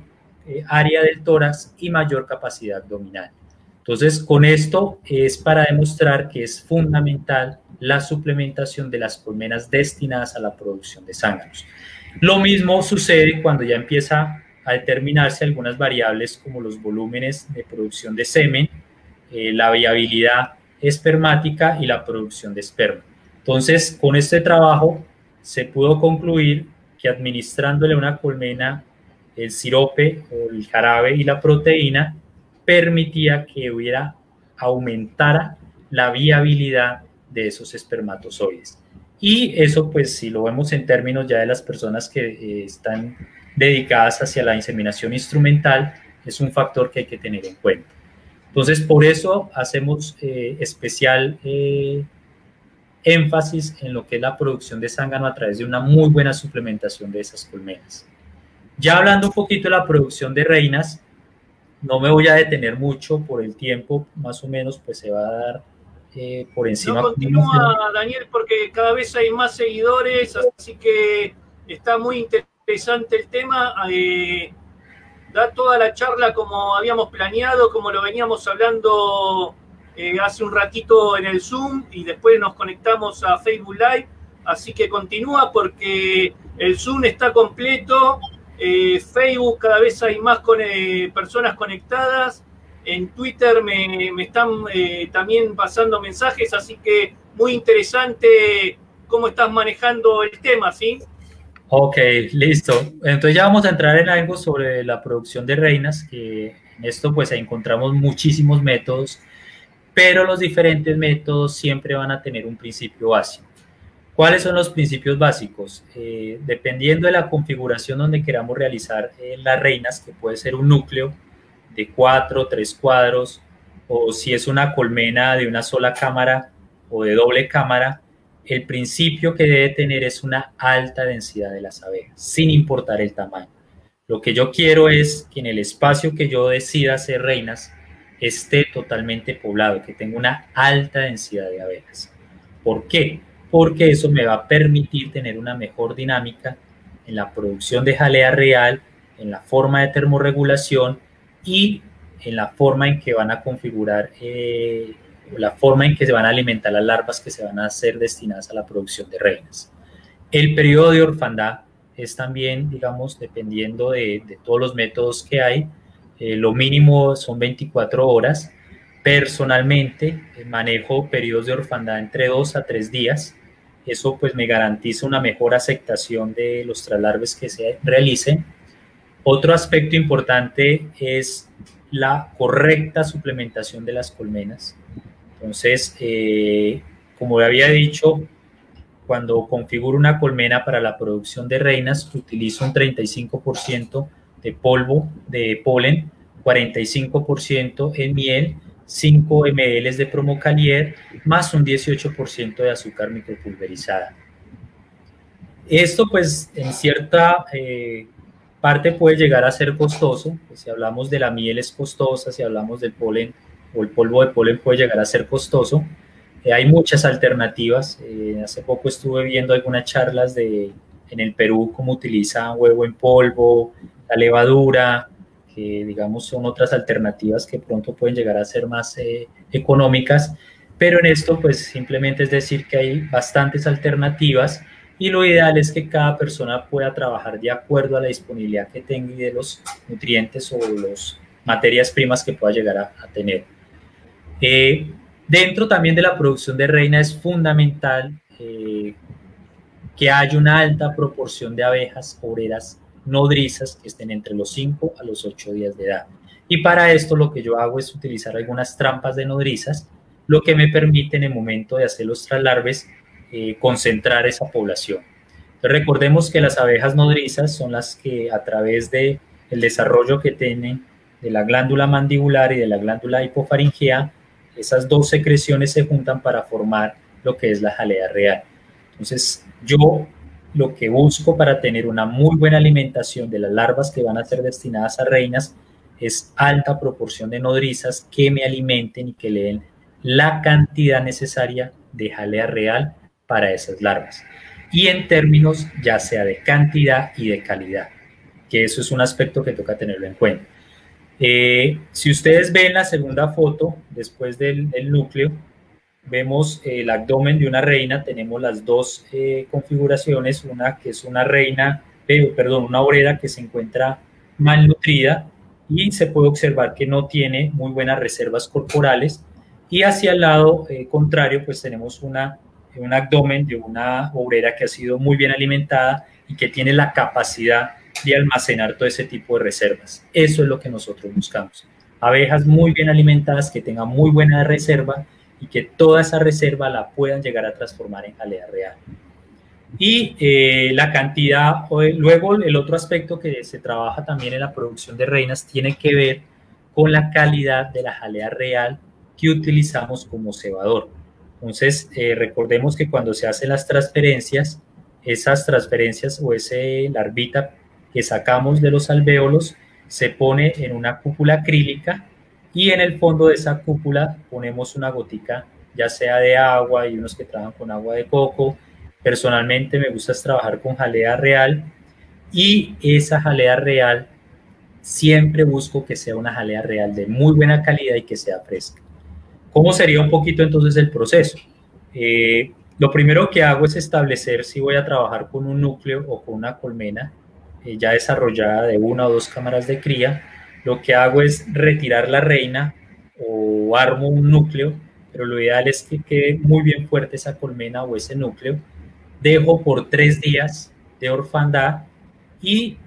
área del tórax y mayor capacidad abdominal. Entonces, con esto es para demostrar que es fundamental la suplementación de las colmenas destinadas a la producción de zánganos. Lo mismo sucede cuando ya empieza a determinarse algunas variables como los volúmenes de producción de semen, la viabilidad espermática y la producción de esperma. Entonces, con este trabajo se pudo concluir que administrándole a una colmena el sirope o el jarabe y la proteína permitía que aumentara la viabilidad de esos espermatozoides. Y eso, pues, si lo vemos en términos ya de las personas que están dedicadas hacia la inseminación instrumental, es un factor que hay que tener en cuenta. Entonces, por eso hacemos especial énfasis en lo que es la producción de zángano a través de una muy buena suplementación de esas colmenas. Ya hablando un poquito de la producción de reinas, no me voy a detener mucho por el tiempo, más o menos pues se va a dar por encima. No, continúa, Daniel, porque cada vez hay más seguidores, así que está muy interesante el tema. Da toda la charla como habíamos planeado, como lo veníamos hablando hace un ratito en el Zoom, y después nos conectamos a Facebook Live, así que continúa porque el Zoom está completo. Facebook cada vez hay más personas conectadas. En Twitter me están también pasando mensajes, así que muy interesante cómo estás manejando el tema, ¿sí? Ok, listo. Entonces ya vamos a entrar en algo sobre la producción de reinas, que en esto pues encontramos muchísimos métodos, pero los diferentes métodos siempre van a tener un principio básico. ¿Cuáles son los principios básicos? Dependiendo de la configuración donde queramos realizar las reinas, que puede ser un núcleo de 4, 3 cuadros, o si es una colmena de una sola cámara o de doble cámara, el principio que debe tener es una alta densidad de las abejas, sin importar el tamaño. Lo que yo quiero es que en el espacio que yo decida hacer reinas esté totalmente poblado, que tenga una alta densidad de abejas. ¿Por qué? Porque eso me va a permitir tener una mejor dinámica en la producción de jalea real, en la forma de termorregulación y en la forma en que van a configurar, la forma en que se van a alimentar las larvas que se van a ser destinadas a la producción de reinas. El periodo de orfandad es también, digamos, dependiendo de todos los métodos que hay, lo mínimo son 24 horas. Personalmente manejo periodos de orfandad entre 2 a 3 días. Eso pues me garantiza una mejor aceptación de los traslarves que se realicen. Otro aspecto importante es la correcta suplementación de las colmenas. Entonces, como había dicho, cuando configuro una colmena para la producción de reinas, utilizo un 35% de polvo de polen, 45% en miel, 5 ml de Promocalier, más un 18% de azúcar micropulverizada. Esto, pues, en cierta parte puede llegar a ser costoso. Pues, si hablamos de la miel es costosa, si hablamos del polen o el polvo de polen puede llegar a ser costoso. Hay muchas alternativas. Hace poco estuve viendo algunas charlas en el Perú, cómo utilizan huevo en polvo, la levadura, que digamos son otras alternativas que pronto pueden llegar a ser más económicas, pero en esto pues simplemente es decir que hay bastantes alternativas y lo ideal es que cada persona pueda trabajar de acuerdo a la disponibilidad que tenga y de los nutrientes o las materias primas que pueda llegar a tener. Dentro también de la producción de reina es fundamental que haya una alta proporción de abejas obreras nodrizas que estén entre los 5 a los 8 días de edad. Y para esto lo que yo hago es utilizar algunas trampas de nodrizas, lo que me permite en el momento de hacer los traslarves concentrar esa población. Entonces, recordemos que las abejas nodrizas son las que a través del desarrollo que tienen de la glándula mandibular y de la glándula hipofaringea, esas dos secreciones se juntan para formar lo que es la jalea real. Entonces, yo lo que busco para tener una muy buena alimentación de las larvas que van a ser destinadas a reinas es alta proporción de nodrizas que me alimenten y que le den la cantidad necesaria de jalea real para esas larvas. Y en términos ya sea de cantidad y de calidad, que eso es un aspecto que toca tenerlo en cuenta. Si ustedes ven la segunda foto, después del núcleo, vemos el abdomen de una reina. Tenemos las dos configuraciones, una que es una reina, una obrera que se encuentra malnutrida y se puede observar que no tiene muy buenas reservas corporales, y hacia el lado contrario pues tenemos un abdomen de una obrera que ha sido muy bien alimentada y que tiene la capacidad de almacenar todo ese tipo de reservas. Eso es lo que nosotros buscamos. Abejas muy bien alimentadas, que tengan muy buena reserva y que toda esa reserva la puedan llegar a transformar en jalea real. Y la cantidad, luego el otro aspecto que se trabaja también en la producción de reinas tiene que ver con la calidad de la jalea real que utilizamos como cebador. Entonces, recordemos que cuando se hacen las transferencias, esas transferencias o ese larvita que sacamos de los alvéolos se pone en una cúpula acrílica, y en el fondo de esa cúpula ponemos una gotica, ya sea de agua, y unos que trabajan con agua de coco. Personalmente me gusta trabajar con jalea real, y esa jalea real siempre busco que sea una jalea real de muy buena calidad y que sea fresca. ¿Cómo sería un poquito entonces el proceso? Lo primero que hago es establecer si voy a trabajar con un núcleo o con una colmena ya desarrollada de 1 o 2 cámaras de cría. Lo que hago es retirar la reina o armo un núcleo, pero lo ideal es que quede muy bien fuerte esa colmena o ese núcleo. Dejo por 3 días de orfandad y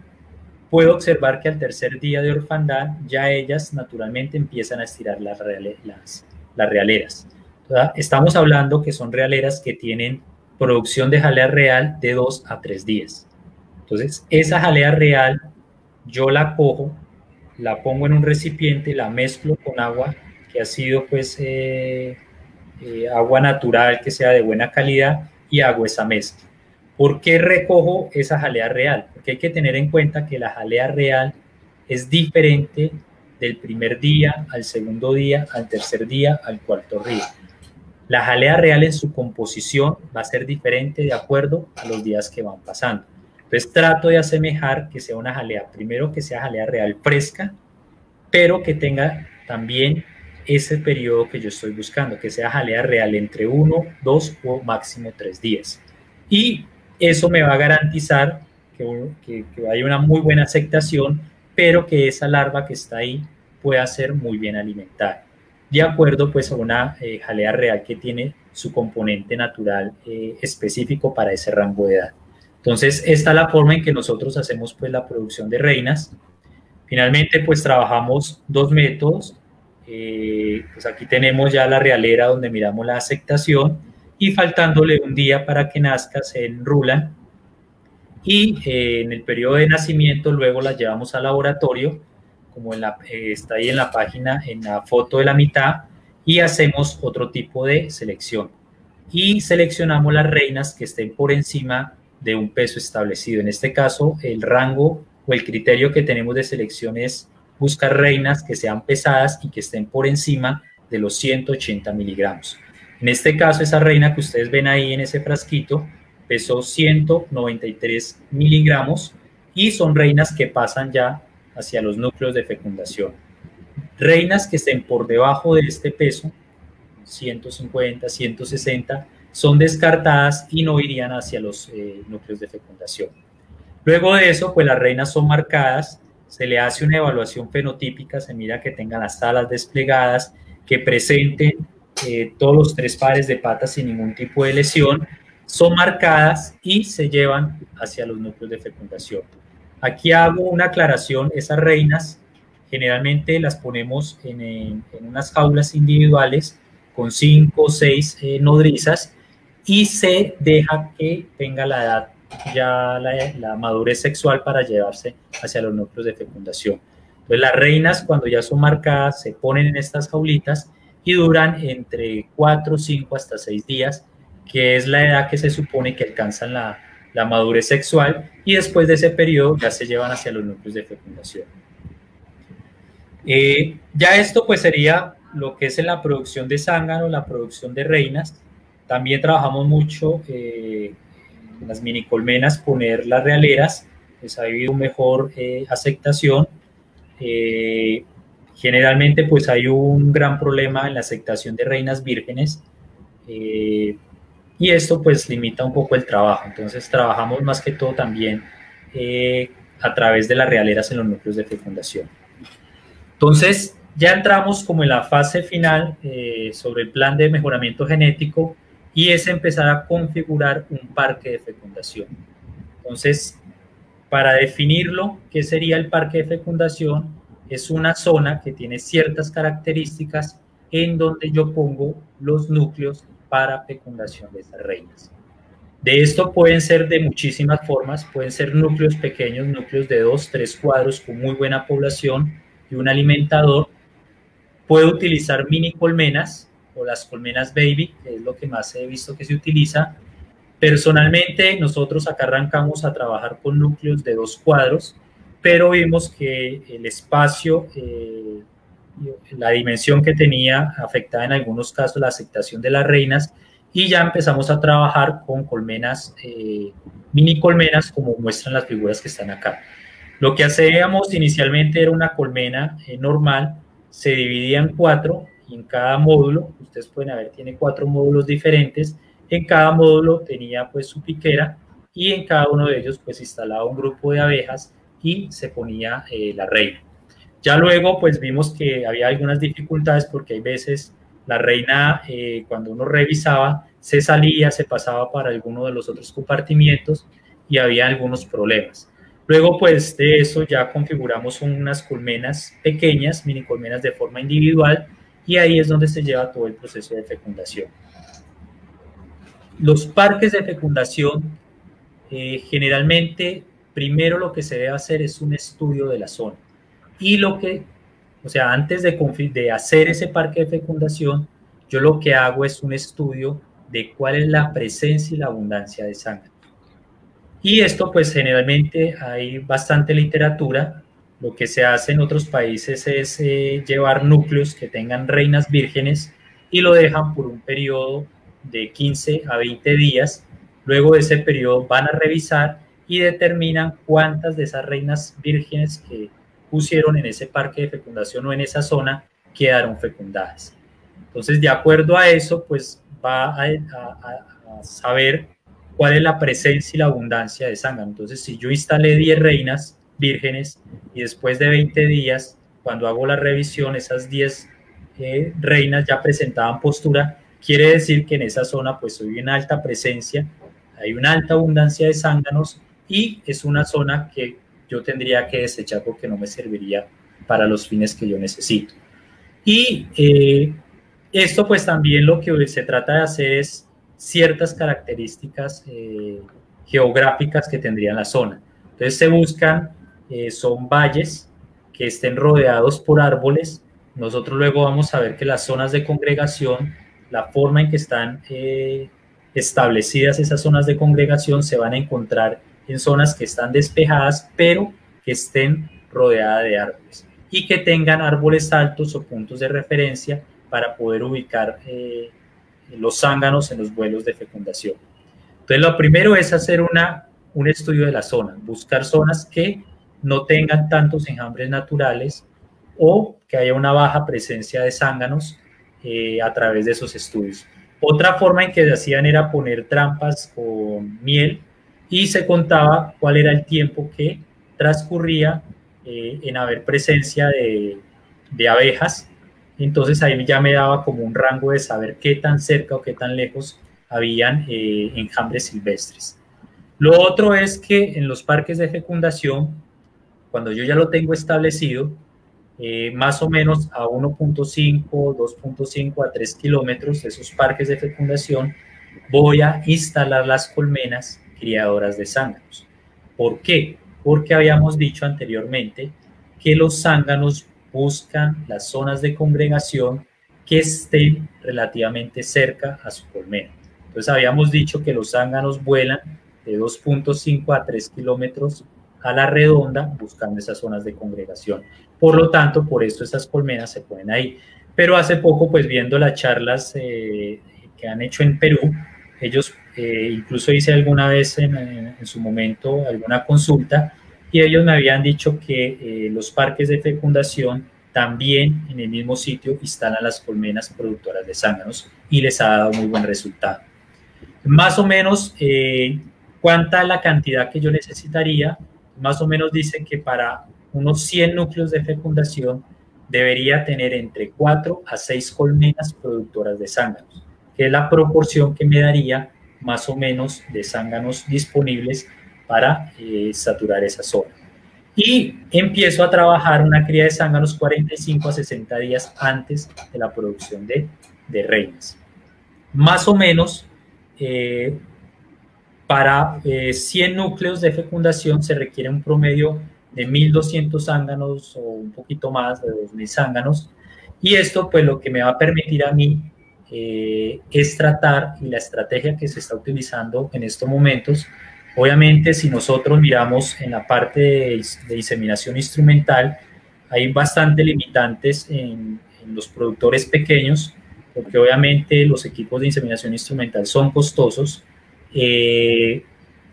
puedo observar que al tercer día de orfandad ya ellas naturalmente empiezan a estirar las realeras. Estamos hablando que son realeras que tienen producción de jalea real de 2 a 3 días. Entonces, esa jalea real yo la cojo, la pongo en un recipiente, la mezclo con agua que ha sido pues agua natural, que sea de buena calidad, y hago esa mezcla. ¿Por qué recojo esa jalea real? Porque hay que tener en cuenta que la jalea real es diferente del primer día al segundo día, al tercer día, al cuarto día. La jalea real en su composición va a ser diferente de acuerdo a los días que van pasando. Entonces trato de asemejar que sea una jalea, primero que sea jalea real fresca, pero que tenga también ese periodo que yo estoy buscando, que sea jalea real entre 1, 2 o máximo 3 días. Y eso me va a garantizar que haya una muy buena aceptación, pero que esa larva que está ahí pueda ser muy bien alimentada, de acuerdo pues a una jalea real que tiene su componente natural específico para ese rango de edad. Entonces, esta es la forma en que nosotros hacemos pues la producción de reinas. Finalmente, pues trabajamos 2 métodos. Pues aquí tenemos ya la realera donde miramos la aceptación, y faltándole un día para que nazca se enrulan, y en el periodo de nacimiento luego las llevamos al laboratorio, como está ahí en la página, en la foto de la mitad, y hacemos otro tipo de selección. Y seleccionamos las reinas que estén por encima de un peso establecido. En este caso, el rango o el criterio que tenemos de selección es buscar reinas que sean pesadas y que estén por encima de los 180 miligramos. En este caso, esa reina que ustedes ven ahí en ese frasquito pesó 193 miligramos, y son reinas que pasan ya hacia los núcleos de fecundación. Reinas que estén por debajo de este peso, 150, 160, son descartadas y no irían hacia los núcleos de fecundación. Luego de eso, pues las reinas son marcadas, se le hace una evaluación fenotípica, se mira que tengan las alas desplegadas, que presenten todos los 3 pares de patas sin ningún tipo de lesión, son marcadas y se llevan hacia los núcleos de fecundación. Aquí hago una aclaración: esas reinas generalmente las ponemos en unas jaulas individuales con 5 o 6 nodrizas, y se deja que tenga la edad ya la madurez sexual para llevarse hacia los núcleos de fecundación. Entonces las reinas, cuando ya son marcadas, se ponen en estas jaulitas y duran entre 4, 5 hasta 6 días, que es la edad que se supone que alcanzan la madurez sexual, y después de ese periodo ya se llevan hacia los núcleos de fecundación. Ya esto pues sería lo que es en la producción de zángano, la producción de reinas. También trabajamos mucho en las minicolmenas, poner las realeras, pues ha habido mejor aceptación. Generalmente pues hay un gran problema en la aceptación de reinas vírgenes, y esto pues limita un poco el trabajo. Entonces trabajamos más que todo también a través de las realeras en los núcleos de fecundación. Entonces ya entramos como en la fase final sobre el plan de mejoramiento genético, y es empezar a configurar un parque de fecundación. Entonces, para definirlo, ¿qué sería el parque de fecundación? Es una zona que tiene ciertas características en donde yo pongo los núcleos para fecundación de esas reinas. De esto pueden ser de muchísimas formas, pueden ser núcleos pequeños, núcleos de 2, 3 cuadros con muy buena población y un alimentador. Puedo utilizar mini colmenas o las colmenas baby, que es lo que más he visto que se utiliza. Personalmente, nosotros acá arrancamos a trabajar con núcleos de 2 cuadros, pero vimos que el espacio, la dimensión que tenía afectaba en algunos casos la aceptación de las reinas, y ya empezamos a trabajar con colmenas, mini colmenas, como muestran las figuras que están acá. Lo que hacíamos inicialmente era una colmena normal, se dividía en 4, y en cada módulo, ustedes pueden ver, tiene 4 módulos diferentes. En cada módulo tenía pues su piquera, y en cada uno de ellos pues instalaba un grupo de abejas y se ponía la reina. Ya luego pues vimos que había algunas dificultades, porque hay veces la reina cuando uno revisaba se salía, se pasaba para alguno de los otros compartimientos y había algunos problemas. Luego pues de eso ya configuramos unas colmenas pequeñas, mini colmenas de forma individual, y ahí es donde se lleva todo el proceso de fecundación. Los parques de fecundación, generalmente, primero lo que se debe hacer es un estudio de la zona. Y antes de hacer ese parque de fecundación, yo lo que hago es un estudio de cuál es la presencia y la abundancia de sangre. Y esto, pues, generalmente hay bastante literatura. Lo que se hace en otros países es llevar núcleos que tengan reinas vírgenes y lo dejan por un periodo de 15 a 20 días. Luego de ese periodo van a revisar y determinan cuántas de esas reinas vírgenes que pusieron en ese parque de fecundación o en esa zona quedaron fecundadas. Entonces, de acuerdo a eso, pues va a saber cuál es la presencia y la abundancia de zángano. Entonces, si yo instalé 10 reinas vírgenes y después de 20 días, cuando hago la revisión, esas 10 reinas ya presentaban postura, quiere decir que en esa zona pues hay una alta presencia, hay una alta abundancia de zánganos, y es una zona que yo tendría que desechar porque no me serviría para los fines que yo necesito. Y esto pues también lo que se trata de hacer es ciertas características geográficas que tendría la zona. Entonces se buscan, son valles que estén rodeados por árboles. Nosotros luego vamos a ver que las zonas de congregación, la forma en que están establecidas esas zonas de congregación, se van a encontrar en zonas que están despejadas, pero que estén rodeadas de árboles y que tengan árboles altos o puntos de referencia para poder ubicar los zánganos en los vuelos de fecundación. Entonces, lo primero es hacer un estudio de la zona, buscar zonas que no tengan tantos enjambres naturales o que haya una baja presencia de zánganos a través de esos estudios. Otra forma en que se hacían era poner trampas con miel y se contaba cuál era el tiempo que transcurría en haber presencia de abejas. Entonces ahí ya me daba como un rango de saber qué tan cerca o qué tan lejos habían enjambres silvestres. Lo otro es que en los parques de fecundación, cuando yo ya lo tengo establecido, más o menos a 1.5, 2.5 a 3 kilómetros de esos parques de fecundación, voy a instalar las colmenas criadoras de zánganos. ¿Por qué? Porque habíamos dicho anteriormente que los zánganos buscan las zonas de congregación que estén relativamente cerca a su colmena. Entonces habíamos dicho que los zánganos vuelan de 2.5 a 3 kilómetros a la redonda buscando esas zonas de congregación. Por lo tanto, por eso esas colmenas se ponen ahí. Pero hace poco, pues viendo las charlas que han hecho en Perú, ellos, incluso hice alguna vez en su momento alguna consulta, y ellos me habían dicho que los parques de fecundación también en el mismo sitio instalan las colmenas productoras de zánganos y les ha dado muy buen resultado. Más o menos, ¿cuánta es la cantidad que yo necesitaría? Más o menos dicen que para unos 100 núcleos de fecundación debería tener entre 4 a 6 colmenas productoras de zánganos, que es la proporción que me daría más o menos de zánganos disponibles para saturar esa zona. Y empiezo a trabajar una cría de zánganos 45 a 60 días antes de la producción de reinas. Más o menos, para 100 núcleos de fecundación se requiere un promedio de 1.200 zánganos o un poquito más de 2.000 zánganos. Y esto pues lo que me va a permitir a mí es tratar, y la estrategia que se está utilizando en estos momentos, obviamente si nosotros miramos en la parte de inseminación instrumental, hay bastantes limitantes en los productores pequeños, porque obviamente los equipos de inseminación instrumental son costosos,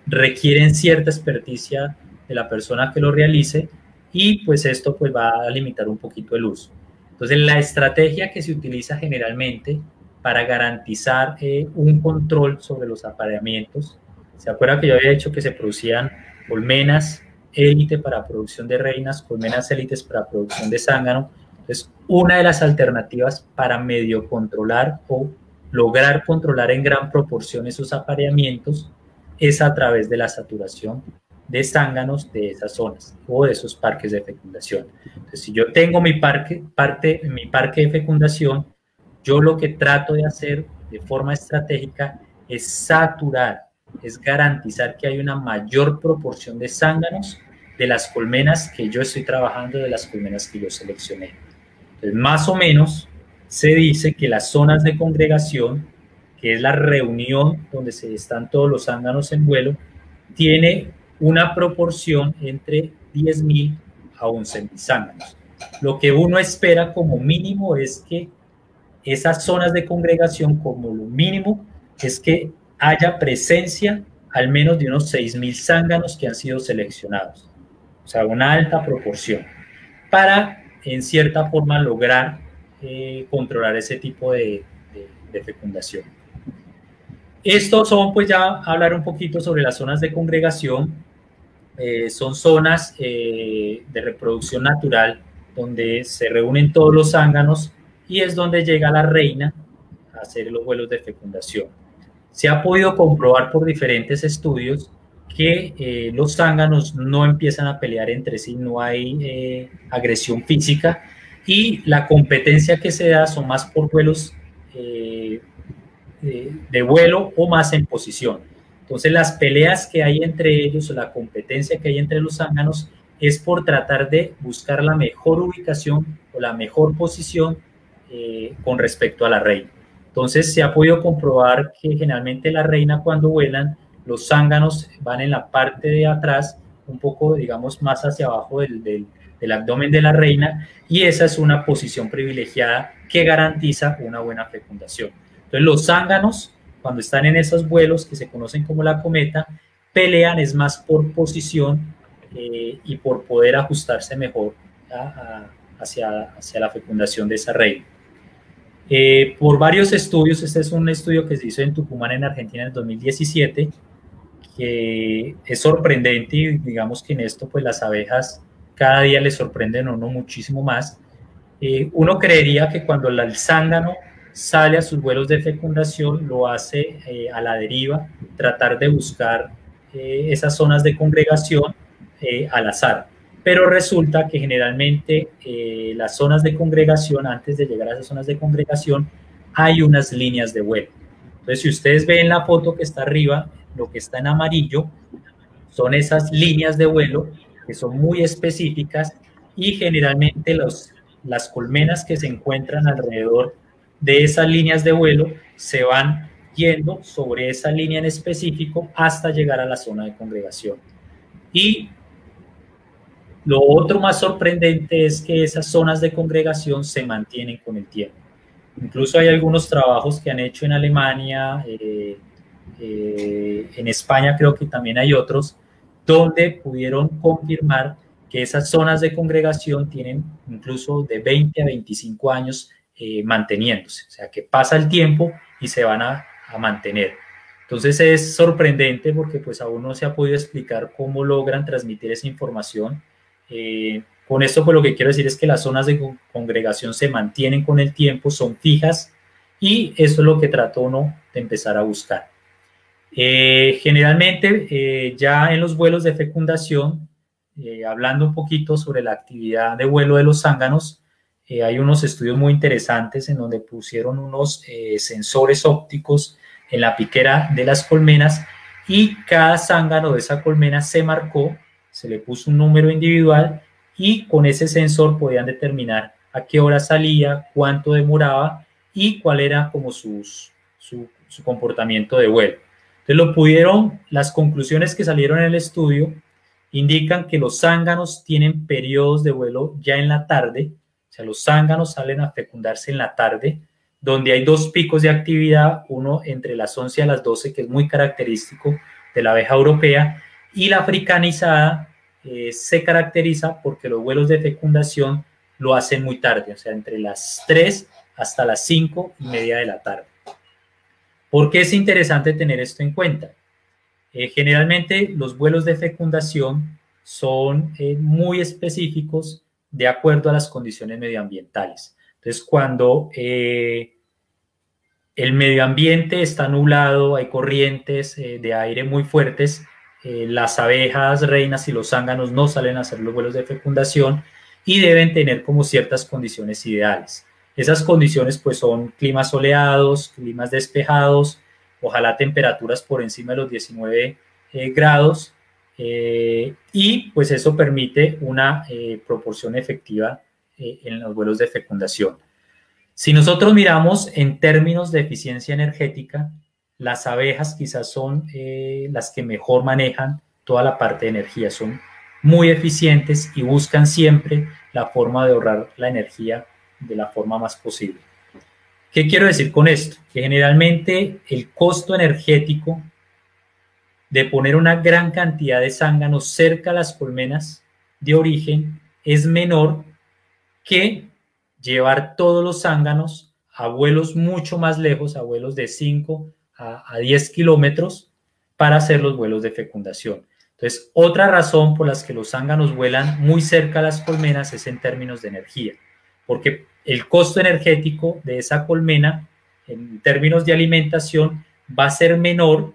requieren cierta experticia de la persona que lo realice, y pues esto pues va a limitar un poquito el uso. Entonces la estrategia que se utiliza generalmente para garantizar un control sobre los apareamientos, ¿se acuerda que yo había dicho que se producían colmenas élite para producción de reinas, colmenas élites para producción de zángano? Entonces, una de las alternativas para medio controlar o lograr controlar en gran proporción esos apareamientos es a través de la saturación de zánganos de esas zonas o de esos parques de fecundación. Entonces, si yo tengo mi parque de fecundación, yo lo que trato de hacer de forma estratégica es saturar, es garantizar que hay una mayor proporción de zánganos de las colmenas que yo estoy trabajando, de las colmenas que yo seleccioné. Entonces, más o menos se dice que las zonas de congregación, que es la reunión donde se están todos los zánganos en vuelo, tiene una proporción entre 10.000 a 11.000 zánganos. Lo que uno espera como mínimo es que esas zonas de congregación, como lo mínimo, es que haya presencia al menos de unos 6.000 zánganos que han sido seleccionados. O sea, una alta proporción, para, en cierta forma, lograr controlar ese tipo de fecundación. Estos son, pues ya hablar un poquito sobre las zonas de congregación. Son zonas de reproducción natural donde se reúnen todos los zánganos y es donde llega la reina a hacer los vuelos de fecundación. Se ha podido comprobar por diferentes estudios que los zánganos no empiezan a pelear entre sí, no hay agresión física, y la competencia que se da son más por vuelos de vuelo o más en posición. Entonces las peleas que hay entre ellos, o la competencia que hay entre los zánganos, es por tratar de buscar la mejor ubicación o la mejor posición con respecto a la reina. Entonces se ha podido comprobar que generalmente la reina, cuando vuelan, los zánganos van en la parte de atrás, un poco, digamos, más hacia abajo del abdomen de la reina, y esa es una posición privilegiada que garantiza una buena fecundación. Entonces los zánganos, cuando están en esos vuelos que se conocen como la cometa, pelean es más por posición y por poder ajustarse mejor hacia la fecundación de esa reina. Por varios estudios, este es un estudio que se hizo en Tucumán, en Argentina, en el 2017, que es sorprendente, y digamos que en esto pues las abejas cada día les sorprenden a uno muchísimo más. Uno creería que cuando el zángano sale a sus vuelos de fecundación lo hace a la deriva, tratar de buscar esas zonas de congregación al azar. Pero resulta que generalmente las zonas de congregación, antes de llegar a esas zonas de congregación, hay unas líneas de vuelo. Entonces, si ustedes ven la foto que está arriba, lo que está en amarillo son esas líneas de vuelo que son muy específicas y generalmente las colmenas que se encuentran alrededor de esas líneas de vuelo se van yendo sobre esa línea en específico hasta llegar a la zona de congregación. Y lo otro más sorprendente es que esas zonas de congregación se mantienen con el tiempo. Incluso hay algunos trabajos que han hecho en Alemania, en España creo que también hay otros, donde pudieron confirmar que esas zonas de congregación tienen incluso de 20 a 25 años manteniéndose. O sea, que pasa el tiempo y se van a mantener. Entonces es sorprendente porque pues aún no se ha podido explicar cómo logran transmitir esa información. Con esto pues lo que quiero decir es que las zonas de congregación se mantienen con el tiempo, son fijas y eso es lo que trató uno de empezar a buscar. Generalmente ya en los vuelos de fecundación, hablando un poquito sobre la actividad de vuelo de los zánganos, hay unos estudios muy interesantes en donde pusieron unos sensores ópticos en la piquera de las colmenas y cada zángano de esa colmena se marcó, se le puso un número individual y con ese sensor podían determinar a qué hora salía, cuánto demoraba y cuál era como su comportamiento de vuelo. Entonces las conclusiones que salieron en el estudio indican que los zánganos tienen periodos de vuelo ya en la tarde, o sea, los zánganos salen a fecundarse en la tarde, donde hay dos picos de actividad, uno entre las 11 a las 12, que es muy característico de la abeja europea, y la africanizada se caracteriza porque los vuelos de fecundación lo hacen muy tarde, o sea, entre las 3 hasta las 5:30 de la tarde. ¿Por qué es interesante tener esto en cuenta? Generalmente los vuelos de fecundación son muy específicos de acuerdo a las condiciones medioambientales. Entonces, cuando el medio ambiente está nublado, hay corrientes de aire muy fuertes, las abejas reinas y los zánganos no salen a hacer los vuelos de fecundación y deben tener como ciertas condiciones ideales. Esas condiciones pues son climas soleados, climas despejados, ojalá temperaturas por encima de los 19 grados y pues eso permite una proporción efectiva en los vuelos de fecundación. Si nosotros miramos en términos de eficiencia energética, las abejas quizás son las que mejor manejan toda la parte de energía, son muy eficientes y buscan siempre la forma de ahorrar la energía de la forma más posible. ¿Qué quiero decir con esto? Que generalmente el costo energético de poner una gran cantidad de zánganos cerca a las colmenas de origen es menor que llevar todos los zánganos a vuelos mucho más lejos, a vuelos de 5 a 10 kilómetros para hacer los vuelos de fecundación. Entonces, otra razón por las que los zánganos vuelan muy cerca a las colmenas es en términos de energía, porque el costo energético de esa colmena en términos de alimentación va a ser menor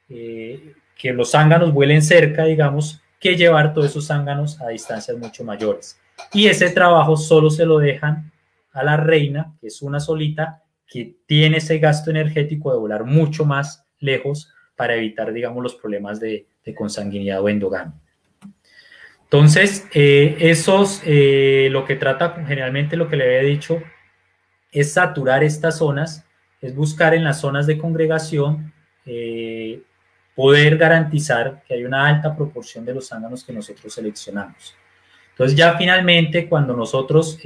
que los zánganos vuelen cerca, digamos, que llevar todos esos zánganos a distancias mucho mayores. Y ese trabajo solo se lo dejan a la reina, que es una solita, que tiene ese gasto energético de volar mucho más lejos para evitar, digamos, los problemas de consanguinidad o endogamia. Entonces, lo que trata generalmente, lo que le había dicho, es saturar estas zonas, es buscar en las zonas de congregación poder garantizar que hay una alta proporción de los zánganos que nosotros seleccionamos. Entonces ya finalmente cuando nosotros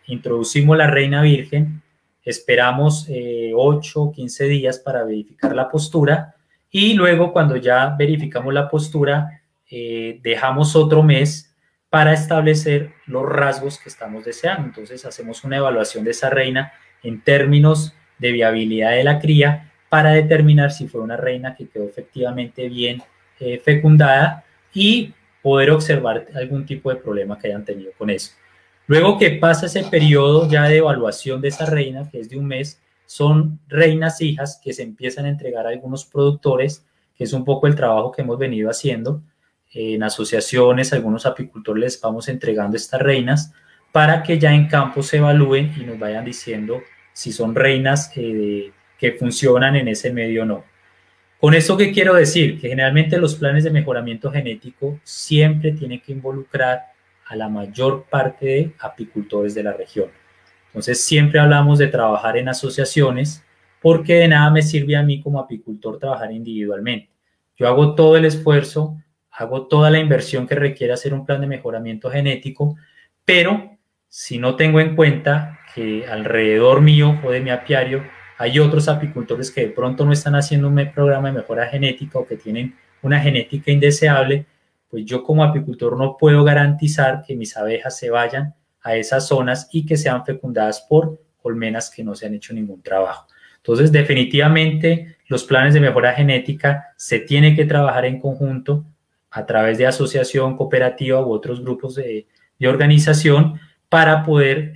introducimos la reina virgen, esperamos 8 o 15 días para verificar la postura y luego cuando ya verificamos la postura dejamos otro mes para establecer los rasgos que estamos deseando. Entonces hacemos una evaluación de esa reina en términos de viabilidad de la cría para determinar si fue una reina que quedó efectivamente bien fecundada y poder observar algún tipo de problema que hayan tenido con eso. Luego que pasa ese periodo ya de evaluación de esa reina, que es de un mes, son reinas hijas que se empiezan a entregar a algunos productores, que es un poco el trabajo que hemos venido haciendo. En asociaciones, algunos apicultores les vamos entregando estas reinas para que ya en campo se evalúen y nos vayan diciendo si son reinas que funcionan en ese medio o no. ¿Con esto qué quiero decir? Que generalmente los planes de mejoramiento genético siempre tienen que involucrar a la mayor parte de apicultores de la región. Entonces siempre hablamos de trabajar en asociaciones porque de nada me sirve a mí como apicultor trabajar individualmente. Yo hago todo el esfuerzo, hago toda la inversión que requiere hacer un plan de mejoramiento genético, pero si no tengo en cuenta que alrededor mío o de mi apiario hay otros apicultores que de pronto no están haciendo un programa de mejora genética o que tienen una genética indeseable, pues yo como apicultor no puedo garantizar que mis abejas se vayan a esas zonas y que sean fecundadas por colmenas que no se han hecho ningún trabajo. Entonces, definitivamente, los planes de mejora genética se tienen que trabajar en conjunto a través de asociación, cooperativa u otros grupos de organización para poder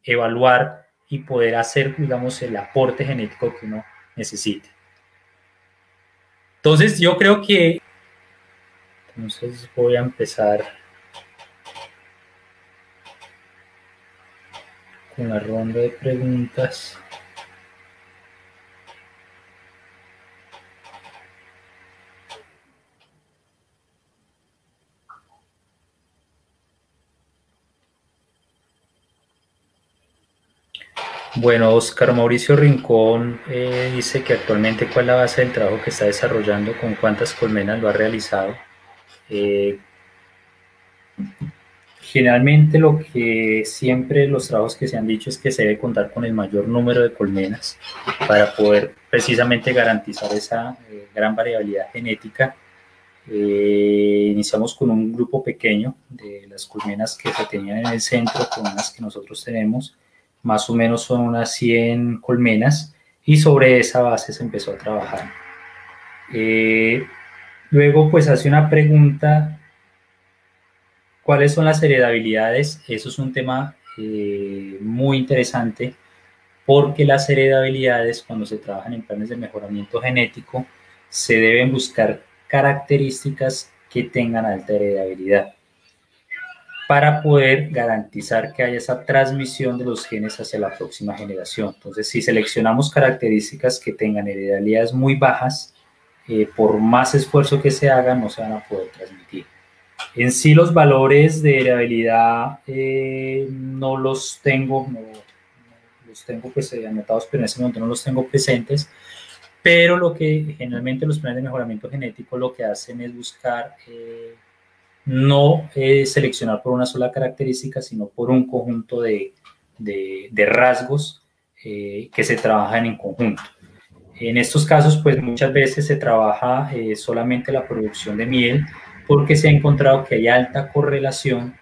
evaluar y poder hacer, digamos, el aporte genético que uno necesite. Entonces, yo creo que... Entonces, voy a empezar con la ronda de preguntas. Bueno, Oscar Mauricio Rincón dice que actualmente cuál es la base del trabajo que está desarrollando, con cuántas colmenas lo ha realizado. Generalmente lo que siempre los trabajos que se han dicho es que se debe contar con el mayor número de colmenas para poder precisamente garantizar esa gran variabilidad genética. Iniciamos con un grupo pequeño de las colmenas que se tenían en el centro, con unas que nosotros tenemos, más o menos son unas 100 colmenas, y sobre esa base se empezó a trabajar. Luego pues hace una pregunta: ¿cuáles son las heredabilidades? Eso es un tema muy interesante, porque las heredabilidades, cuando se trabajan en planes de mejoramiento genético, se deben buscar características que tengan alta heredabilidad para poder garantizar que haya esa transmisión de los genes hacia la próxima generación. Entonces, si seleccionamos características que tengan heredabilidades muy bajas, por más esfuerzo que se haga, no se van a poder transmitir. En sí, los valores de heredabilidad no los tengo, los tengo pues anotados, pero en ese momento no los tengo presentes. Pero lo que generalmente los planes de mejoramiento genético lo que hacen es buscar no seleccionar por una sola característica, sino por un conjunto de rasgos que se trabajan en conjunto. En estos casos, pues muchas veces se trabaja solamente la producción de miel, porque se ha encontrado que hay alta correlación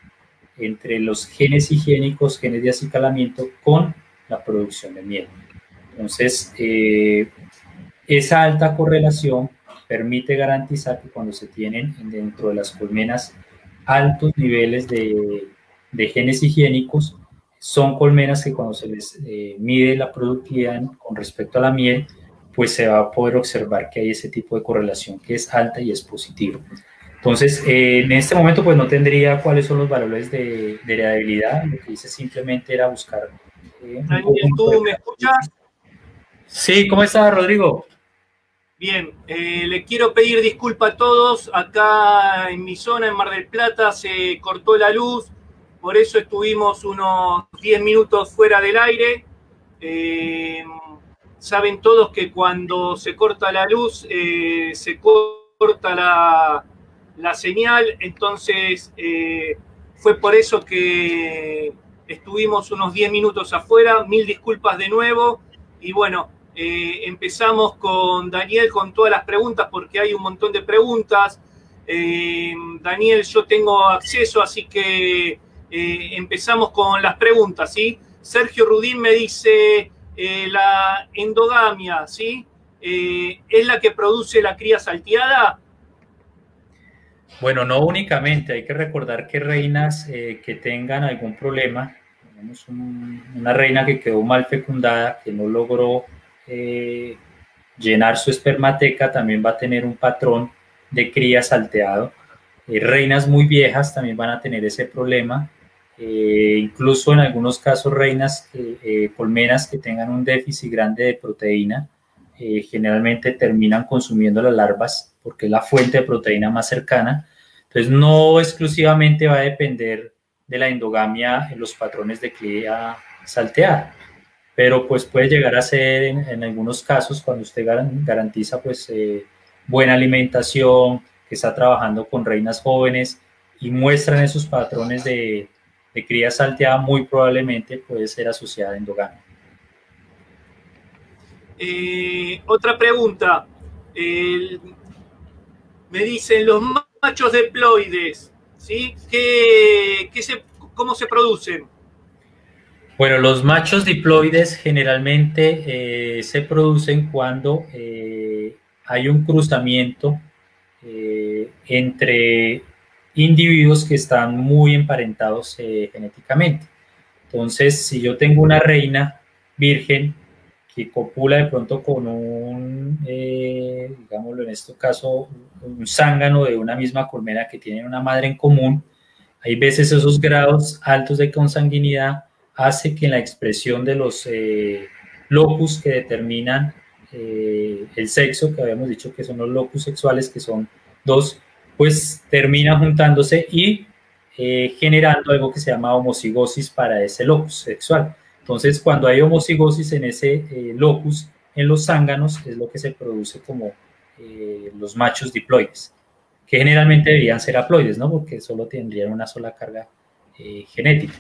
entre los genes higiénicos, genes de acicalamiento, con la producción de miel. Entonces, esa alta correlación permite garantizar que cuando se tienen dentro de las colmenas altos niveles de genes higiénicos, son colmenas que cuando se les mide la productividad con respecto a la miel, pues se va a poder observar que hay ese tipo de correlación que es alta y es positiva. Entonces, en este momento pues no tendría cuáles son los valores de heredabilidad, lo que hice simplemente era buscar... Daniel, ¿tú me escuchas? Sí, ¿cómo estás, Rodrigo? Bien, le quiero pedir disculpas a todos. Acá en mi zona, en Mar del Plata, se cortó la luz, por eso estuvimos unos 10 minutos fuera del aire. Saben todos que cuando se corta la luz, se corta la señal, entonces fue por eso que estuvimos unos 10 minutos afuera. Mil disculpas de nuevo, y bueno, empezamos con Daniel con todas las preguntas, porque hay un montón de preguntas. Daniel, yo tengo acceso, así que empezamos con las preguntas, ¿sí? Sergio Rudín me dice, la endogamia, ¿sí? ¿Es la que produce la cría salteada? Bueno, no únicamente, hay que recordar que reinas que tengan algún problema, tenemos una reina que quedó mal fecundada, que no logró llenar su espermateca, también va a tener un patrón de cría salteado. Reinas muy viejas también van a tener ese problema, incluso en algunos casos reinas, colmenas que tengan un déficit grande de proteína, generalmente terminan consumiendo las larvas porque es la fuente de proteína más cercana. Entonces, no exclusivamente va a depender de la endogamia en los patrones de cría salteada, pero pues puede llegar a ser en algunos casos cuando usted garantiza pues buena alimentación, que está trabajando con reinas jóvenes y muestran esos patrones de cría salteada, muy probablemente puede ser asociada a endogamia. Otra pregunta. Me dicen los machos diploides, ¿sí? ¿Cómo se producen? Bueno, los machos diploides generalmente se producen cuando hay un cruzamiento entre individuos que están muy emparentados genéticamente. Entonces, si yo tengo una reina virgen que copula de pronto con un, digámoslo en este caso, un zángano de una misma colmena que tienen una madre en común, hay veces esos grados altos de consanguinidad hace que en la expresión de los locus que determinan el sexo, que habíamos dicho que son los locus sexuales, que son dos, pues termina juntándose y generando algo que se llama homocigosis para ese locus sexual. Entonces, cuando hay homocigosis en ese locus, en los zánganos, es lo que se produce como los machos diploides, que generalmente deberían ser haploides, ¿no? Porque solo tendrían una sola carga genética.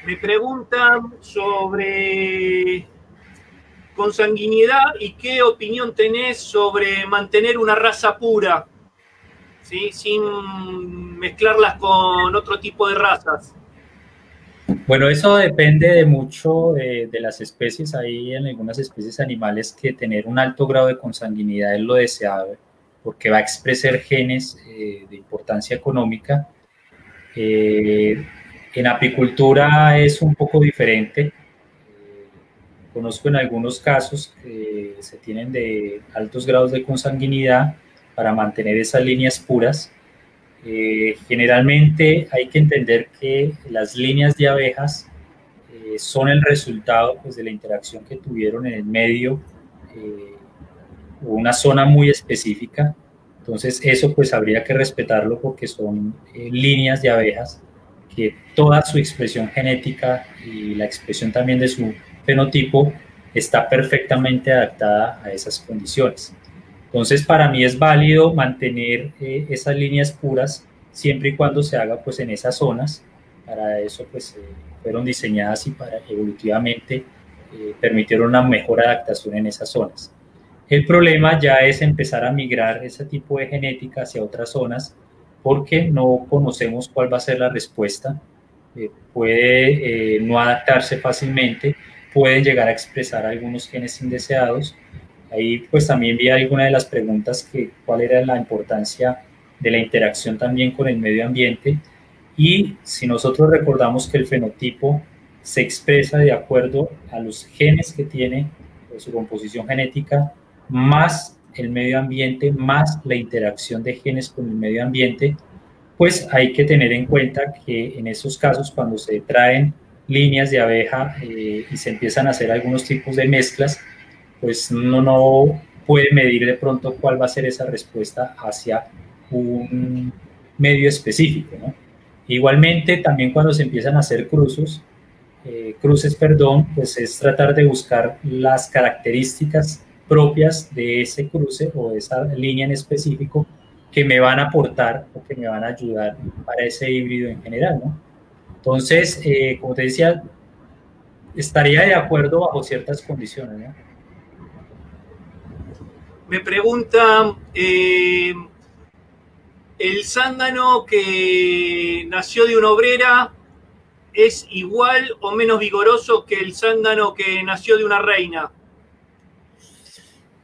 Me preguntan sobre consanguinidad y qué opinión tenés sobre mantener una raza pura, ¿sí? Sin mezclarlas con otro tipo de razas. Bueno, eso depende de mucho de las especies. Hay en algunas especies animales que tener un alto grado de consanguinidad es lo deseado, porque va a expresar genes de importancia económica. En apicultura es un poco diferente. Conozco en algunos casos que se tienen de altos grados de consanguinidad para mantener esas líneas puras. Generalmente hay que entender que las líneas de abejas son el resultado pues, de la interacción que tuvieron en el medio o una zona muy específica. Entonces eso pues habría que respetarlo porque son líneas de abejas que toda su expresión genética y la expresión también de su fenotipo está perfectamente adaptada a esas condiciones. Entonces, para mí es válido mantener esas líneas puras siempre y cuando se haga pues en esas zonas. Para eso pues fueron diseñadas y para evolutivamente permitieron una mejor adaptación en esas zonas. El problema ya es empezar a migrar ese tipo de genética hacia otras zonas porque no conocemos cuál va a ser la respuesta. Puede no adaptarse fácilmente, pueden llegar a expresar algunos genes indeseados. Ahí pues también vi alguna de las preguntas que cuál era la importancia de la interacción también con el medio ambiente y si nosotros recordamos que el fenotipo se expresa de acuerdo a los genes que tiene, su composición genética, más el medio ambiente, más la interacción de genes con el medio ambiente, pues hay que tener en cuenta que en esos casos cuando se traen líneas de abeja y se empiezan a hacer algunos tipos de mezclas, pues uno no puede medir de pronto cuál va a ser esa respuesta hacia un medio específico, ¿no? Igualmente, también cuando se empiezan a hacer cruces, pues es tratar de buscar las características propias de ese cruce o de esa línea en específico que me van a aportar o que me van a ayudar para ese híbrido en general, ¿no? Entonces, como te decía, estaría de acuerdo bajo ciertas condiciones, ¿no? Me preguntan, ¿el zángano que nació de una obrera es igual o menos vigoroso que el zángano que nació de una reina?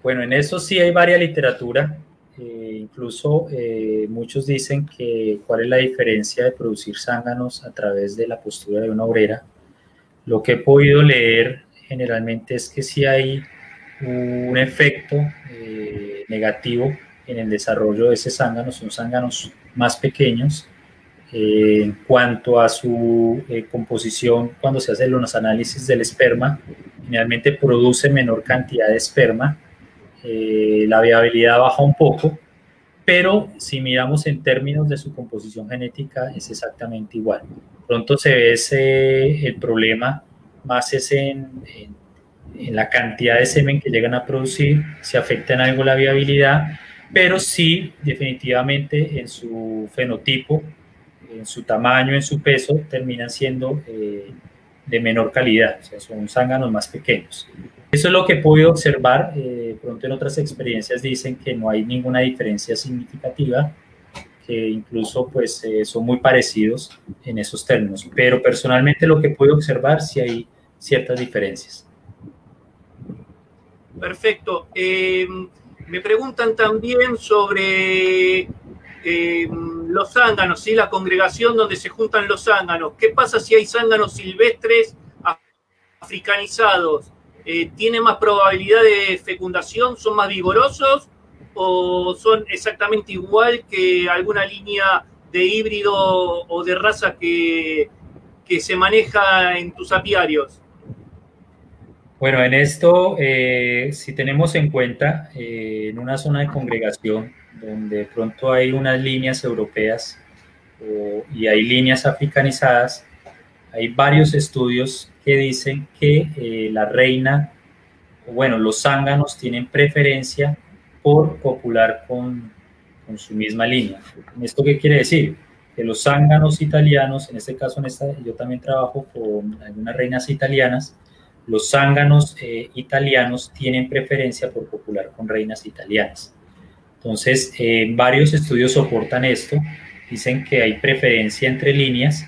Bueno, en eso sí hay varias literatura. Incluso muchos dicen que cuál es la diferencia de producir zánganos a través de la postura de una obrera. Lo que he podido leer generalmente es que sí hay un efecto negativo en el desarrollo de ese zángano, son zánganos más pequeños, En cuanto a su composición, cuando se hacen los análisis del esperma, generalmente produce menor cantidad de esperma, la viabilidad baja un poco, pero si miramos en términos de su composición genética es exactamente igual. Pronto se ve el problema más es en la cantidad de semen que llegan a producir, si afecta en algo la viabilidad, pero sí definitivamente en su fenotipo, en su tamaño, en su peso, terminan siendo de menor calidad, o sea, son zánganos más pequeños. Eso es lo que he podido observar. Pronto en otras experiencias dicen que no hay ninguna diferencia significativa, que incluso pues son muy parecidos en esos términos, pero personalmente lo que puedo observar sí hay ciertas diferencias. Perfecto. Me preguntan también sobre los zánganos, ¿sí? La congregación donde se juntan los zánganos. ¿Qué pasa si hay zánganos silvestres africanizados? ¿Tiene más probabilidad de fecundación? ¿Son más vigorosos? ¿O son exactamente igual que alguna línea de híbrido o de raza que se maneja en tus apiarios? Bueno, en esto, si tenemos en cuenta en una zona de congregación donde de pronto hay unas líneas europeas y hay líneas africanizadas, hay varios estudios que dicen que la reina, bueno, los zánganos tienen preferencia por copular con su misma línea. ¿Esto qué quiere decir? Que los zánganos italianos, en este caso yo también trabajo con algunas reinas italianas, los zánganos italianos tienen preferencia por copular con reinas italianas. Entonces, varios estudios soportan esto, dicen que hay preferencia entre líneas,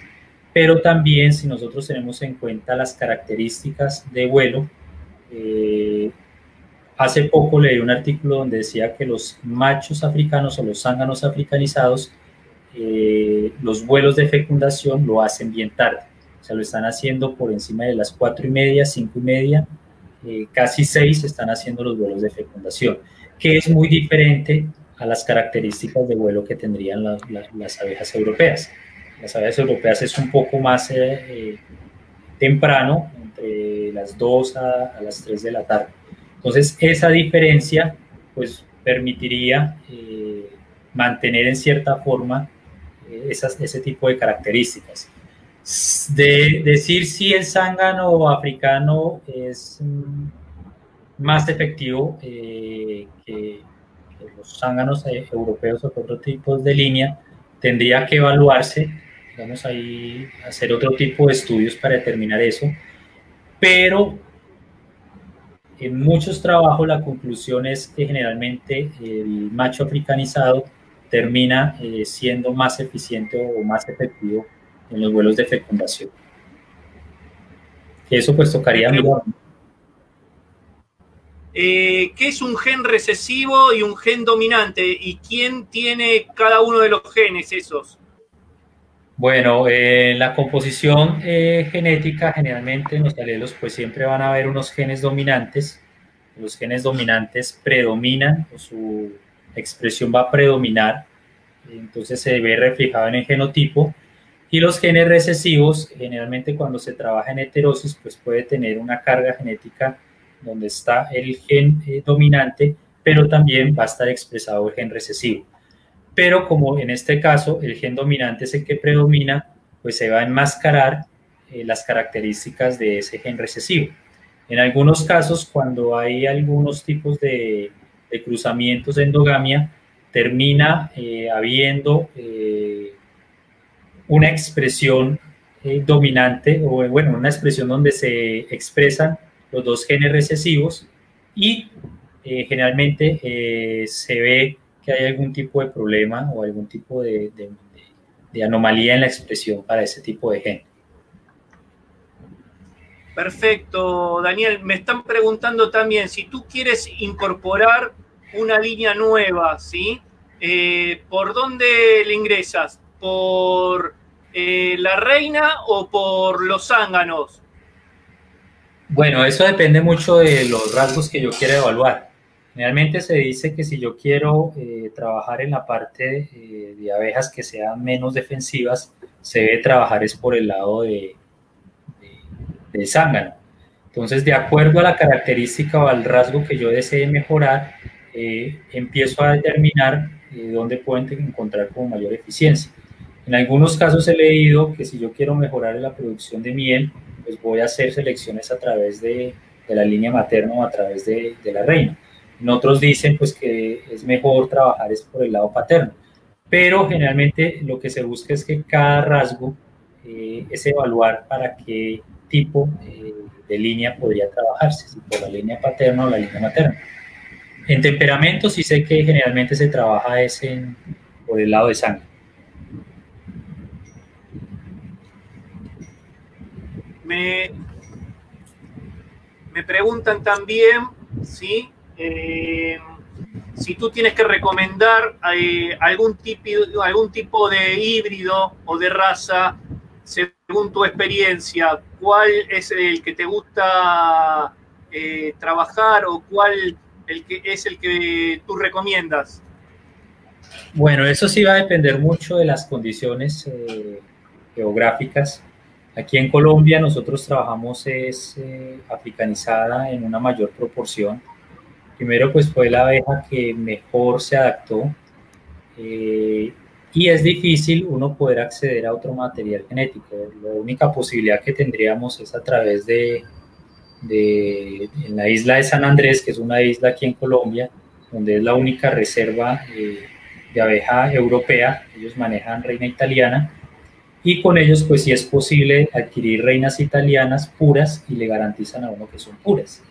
pero también si nosotros tenemos en cuenta las características de vuelo, hace poco leí un artículo donde decía que los machos africanos o los zánganos africanizados, los vuelos de fecundación lo hacen bien tarde. O sea, lo están haciendo por encima de las 4:30, 5:30, casi 6 están haciendo los vuelos de fecundación, que es muy diferente a las características de vuelo que tendrían las abejas europeas. Las abejas europeas es un poco más temprano, entre las 2 a las 3 de la tarde. Entonces, esa diferencia pues permitiría mantener en cierta forma ese tipo de características. De decir si el zángano africano es más efectivo que los zánganos europeos o otros tipos de línea, tendría que evaluarse, vamos ahí a hacer otro tipo de estudios para determinar eso, pero en muchos trabajos la conclusión es que generalmente el macho africanizado termina siendo más eficiente o más efectivo en los vuelos de fecundación. Eso pues tocaría mirar. ¿Qué es un gen recesivo y un gen dominante? ¿Y quién tiene cada uno de los genes esos? Bueno, la composición genética, generalmente en los alelos pues siempre van a haber unos genes dominantes. Los genes dominantes predominan, o su expresión va a predominar, entonces se ve reflejado en el genotipo. Y los genes recesivos, generalmente cuando se trabaja en heterosis, pues puede tener una carga genética donde está el gen dominante, pero también va a estar expresado el gen recesivo. Pero como en este caso el gen dominante es el que predomina, pues se va a enmascarar las características de ese gen recesivo. En algunos casos, cuando hay algunos tipos de cruzamientos de endogamia, termina habiendo una expresión dominante, o bueno, una expresión donde se expresan los dos genes recesivos y generalmente se ve que hay algún tipo de problema o algún tipo de anomalía en la expresión para ese tipo de gen. Perfecto, Daniel. Me están preguntando también si tú quieres incorporar una línea nueva, ¿sí? ¿Por dónde le ingresas? ¿Por la reina o por los zánganos? Bueno, eso depende mucho de los rasgos que yo quiera evaluar. Generalmente se dice que si yo quiero trabajar en la parte de abejas que sean menos defensivas, se debe trabajar es por el lado del zángano. Entonces, de acuerdo a la característica o al rasgo que yo desee mejorar, empiezo a determinar dónde puedo encontrar con mayor eficiencia. En algunos casos he leído que si yo quiero mejorar la producción de miel, pues voy a hacer selecciones a través de la línea materna o a través de la reina. En otros dicen pues que es mejor trabajar es por el lado paterno, pero generalmente lo que se busca es que cada rasgo es evaluar para qué tipo de línea podría trabajarse, si por la línea paterna o la línea materna. En temperamento sí sé que generalmente se trabaja por el lado de sangre. Me preguntan también, ¿sí? Si tú tienes que recomendar algún tipo de híbrido o de raza, según tu experiencia, ¿cuál es el que te gusta trabajar o cuál es el que tú recomiendas? Bueno, eso sí va a depender mucho de las condiciones geográficas. Aquí en Colombia nosotros trabajamos africanizada en una mayor proporción. Primero pues fue la abeja que mejor se adaptó y es difícil uno poder acceder a otro material genético. La única posibilidad que tendríamos es a través en la isla de San Andrés, que es una isla aquí en Colombia, donde es la única reserva de abeja europea. Ellos manejan reina italiana y con ellos pues sí es posible adquirir reinas italianas puras y le garantizan a uno que son puras.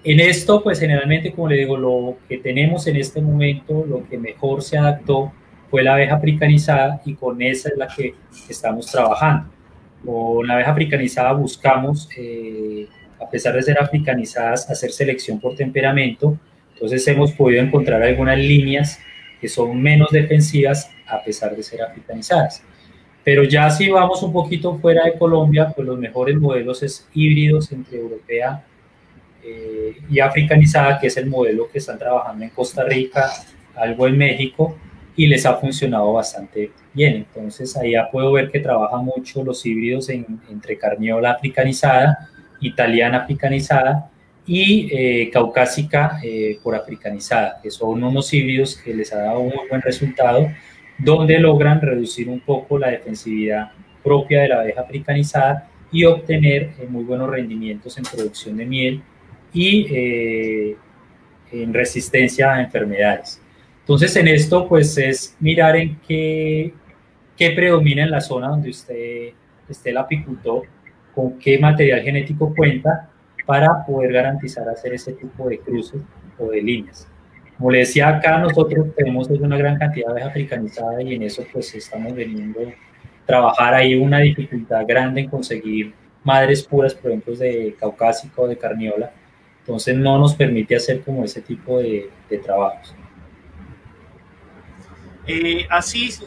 En esto, pues generalmente, como le digo, lo que tenemos en este momento, lo que mejor se adaptó fue la abeja africanizada y con esa es la que estamos trabajando. Con la abeja africanizada buscamos, a pesar de ser africanizadas, hacer selección por temperamento. Entonces hemos podido encontrar algunas líneas que son menos defensivas a pesar de ser africanizadas. Pero ya si vamos un poquito fuera de Colombia, pues los mejores modelos es híbridos entre europea y africanizada, que es el modelo que están trabajando en Costa Rica, algo en México, y les ha funcionado bastante bien. Entonces ahí ya puedo ver que trabaja mucho los híbridos entre carniola africanizada, italiana africanizada y caucásica por africanizada, que son unos híbridos que les ha dado un muy buen resultado, donde logran reducir un poco la defensividad propia de la abeja africanizada y obtener muy buenos rendimientos en producción de miel y en resistencia a enfermedades. Entonces en esto pues es mirar en qué predomina en la zona donde usted esté el apicultor, con qué material genético cuenta para poder garantizar hacer ese tipo de cruces o de líneas. Como le decía, acá nosotros tenemos una gran cantidad de abeja africanizada y en eso pues estamos veniendo a trabajar ahí una dificultad grande en conseguir madres puras, por ejemplo, de caucásica o de carniola. Entonces no nos permite hacer como ese tipo de trabajos. Asís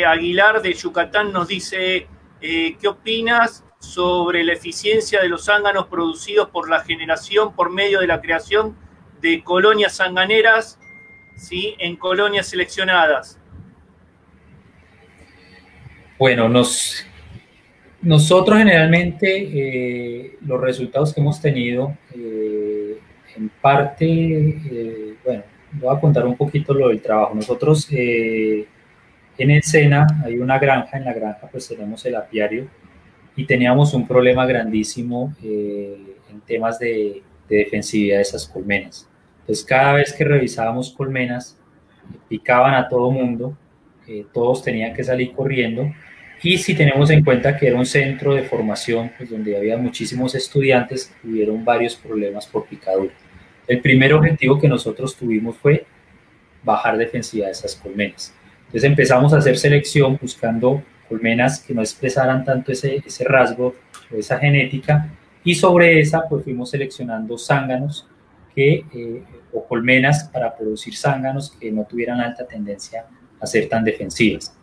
Aguilar de Yucatán nos dice, ¿qué opinas sobre la eficiencia de los zánganos producidos por la generación por medio de la creación de colonias sanganeras, ¿sí?, en colonias seleccionadas? Bueno, nosotros generalmente los resultados que hemos tenido, en parte, bueno, voy a contar un poquito lo del trabajo. Nosotros en el SENA hay una granja, en la granja pues tenemos el apiario y teníamos un problema grandísimo en temas de defensividad de esas colmenas. Entonces cada vez que revisábamos colmenas, picaban a todo mundo, todos tenían que salir corriendo. Y si tenemos en cuenta que era un centro de formación, pues donde había muchísimos estudiantes, tuvieron varios problemas por picadura. El primer objetivo que nosotros tuvimos fue bajar defensividad de esas colmenas. Entonces empezamos a hacer selección buscando colmenas que no expresaran tanto ese rasgo o esa genética, y sobre esa pues fuimos seleccionando zánganos o colmenas para producir zánganos que no tuvieran alta tendencia a ser tan defensivas.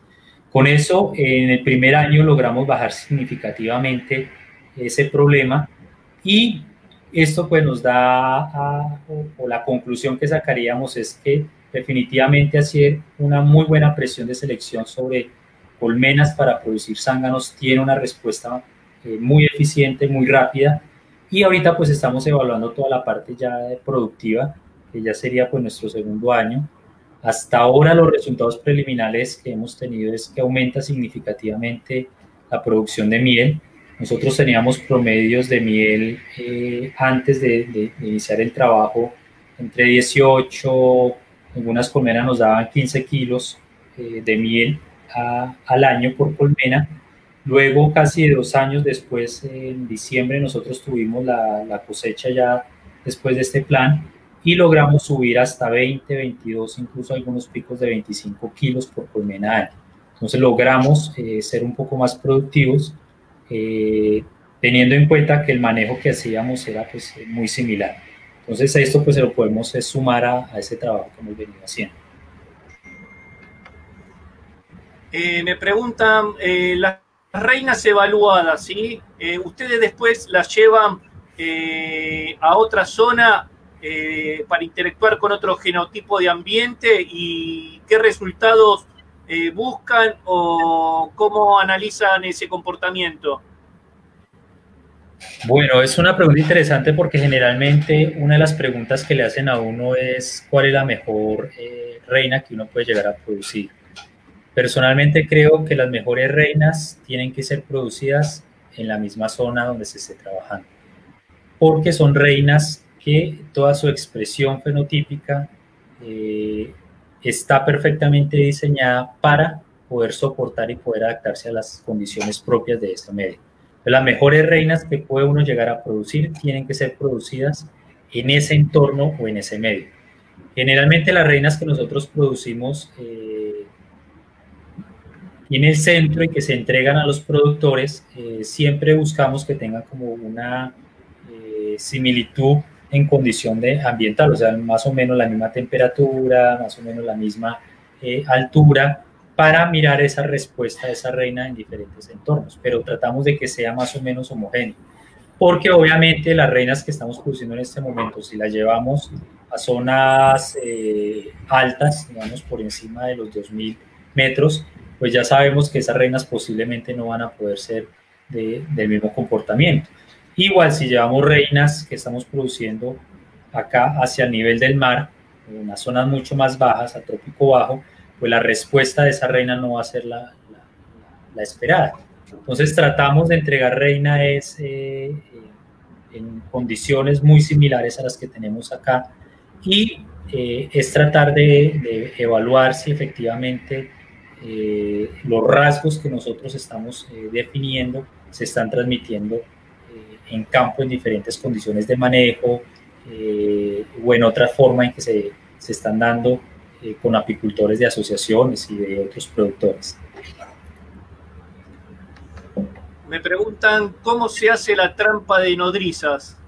Con eso, en el primer año logramos bajar significativamente ese problema y Esto pues nos da, o la conclusión que sacaríamos es que definitivamente hacer una muy buena presión de selección sobre colmenas para producir zánganos tiene una respuesta muy eficiente, muy rápida, y ahorita pues estamos evaluando toda la parte ya productiva, que ya sería pues nuestro segundo año. Hasta ahora los resultados preliminares que hemos tenido es que aumenta significativamente la producción de miel. Nosotros teníamos promedios de miel antes de iniciar el trabajo entre 18, algunas colmenas nos daban 15 kilos de miel al año por colmena. Luego, casi 2 años después, en diciembre, nosotros tuvimos la cosecha ya después de este plan y logramos subir hasta 20, 22, incluso algunos picos de 25 kilos por colmena año. Entonces logramos ser un poco más productivos, teniendo en cuenta que el manejo que hacíamos era pues muy similar. Entonces esto pues se lo podemos sumar a ese trabajo que hemos venido haciendo. Me preguntan, las reinas evaluadas, ¿sí? ¿Ustedes después las llevan a otra zona para interactuar con otro genotipo de ambiente y qué resultados buscan o cómo analizan ese comportamiento? Bueno, es una pregunta interesante porque generalmente una de las preguntas que le hacen a uno es ¿cuál es la mejor reina que uno puede llegar a producir? Personalmente creo que las mejores reinas tienen que ser producidas en la misma zona donde se esté trabajando, porque son reinas que toda su expresión fenotípica está perfectamente diseñada para poder soportar y poder adaptarse a las condiciones propias de este medio. Las mejores reinas que puede uno llegar a producir tienen que ser producidas en ese entorno o en ese medio. Generalmente las reinas que nosotros producimos en el centro y que se entregan a los productores, siempre buscamos que tengan como una similitud en condición de ambiental, o sea, más o menos la misma temperatura, más o menos la misma altura, para mirar esa respuesta de esa reina en diferentes entornos, pero tratamos de que sea más o menos homogéneo, porque obviamente las reinas que estamos produciendo en este momento, si las llevamos a zonas altas, digamos por encima de los 2000 metros, pues ya sabemos que esas reinas posiblemente no van a poder ser del mismo comportamiento. Igual si llevamos reinas que estamos produciendo acá hacia el nivel del mar, en unas zonas mucho más bajas, a trópico bajo, pues la respuesta de esa reina no va a ser la esperada. Entonces tratamos de entregar reinas en condiciones muy similares a las que tenemos acá y es tratar de evaluar si efectivamente los rasgos que nosotros estamos definiendo se están transmitiendo en campo en diferentes condiciones de manejo o en otra forma en que se están dando con apicultores de asociaciones y de otros productores. Me preguntan cómo se hace la trampa de nodrizas.